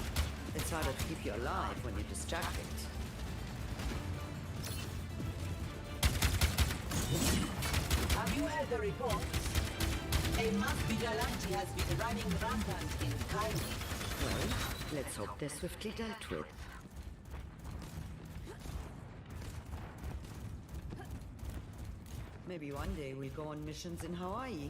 It's harder to keep you alive when you're distracted. Have you heard the reports? A mass vigilante has been running rampant in Cairo. Well, let's hope they're swiftly dealt with. Maybe one day we'll go on missions in Hawaii.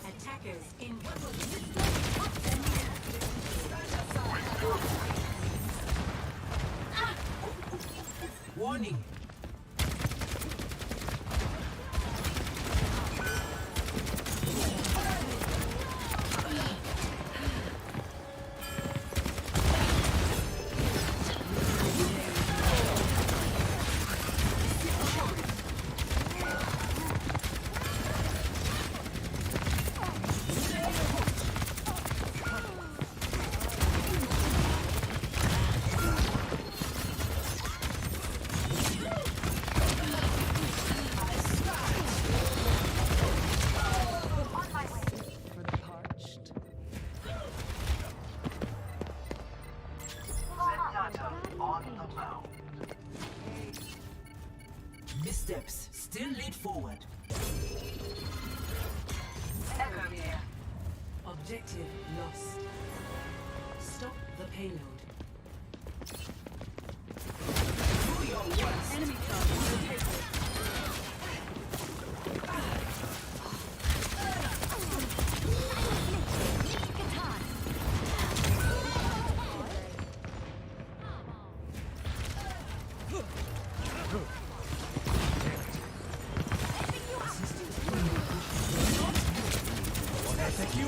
Attackers in warning. Missteps still lead forward. Objective lost. Stop the payload. Do your worst. Enemy Take you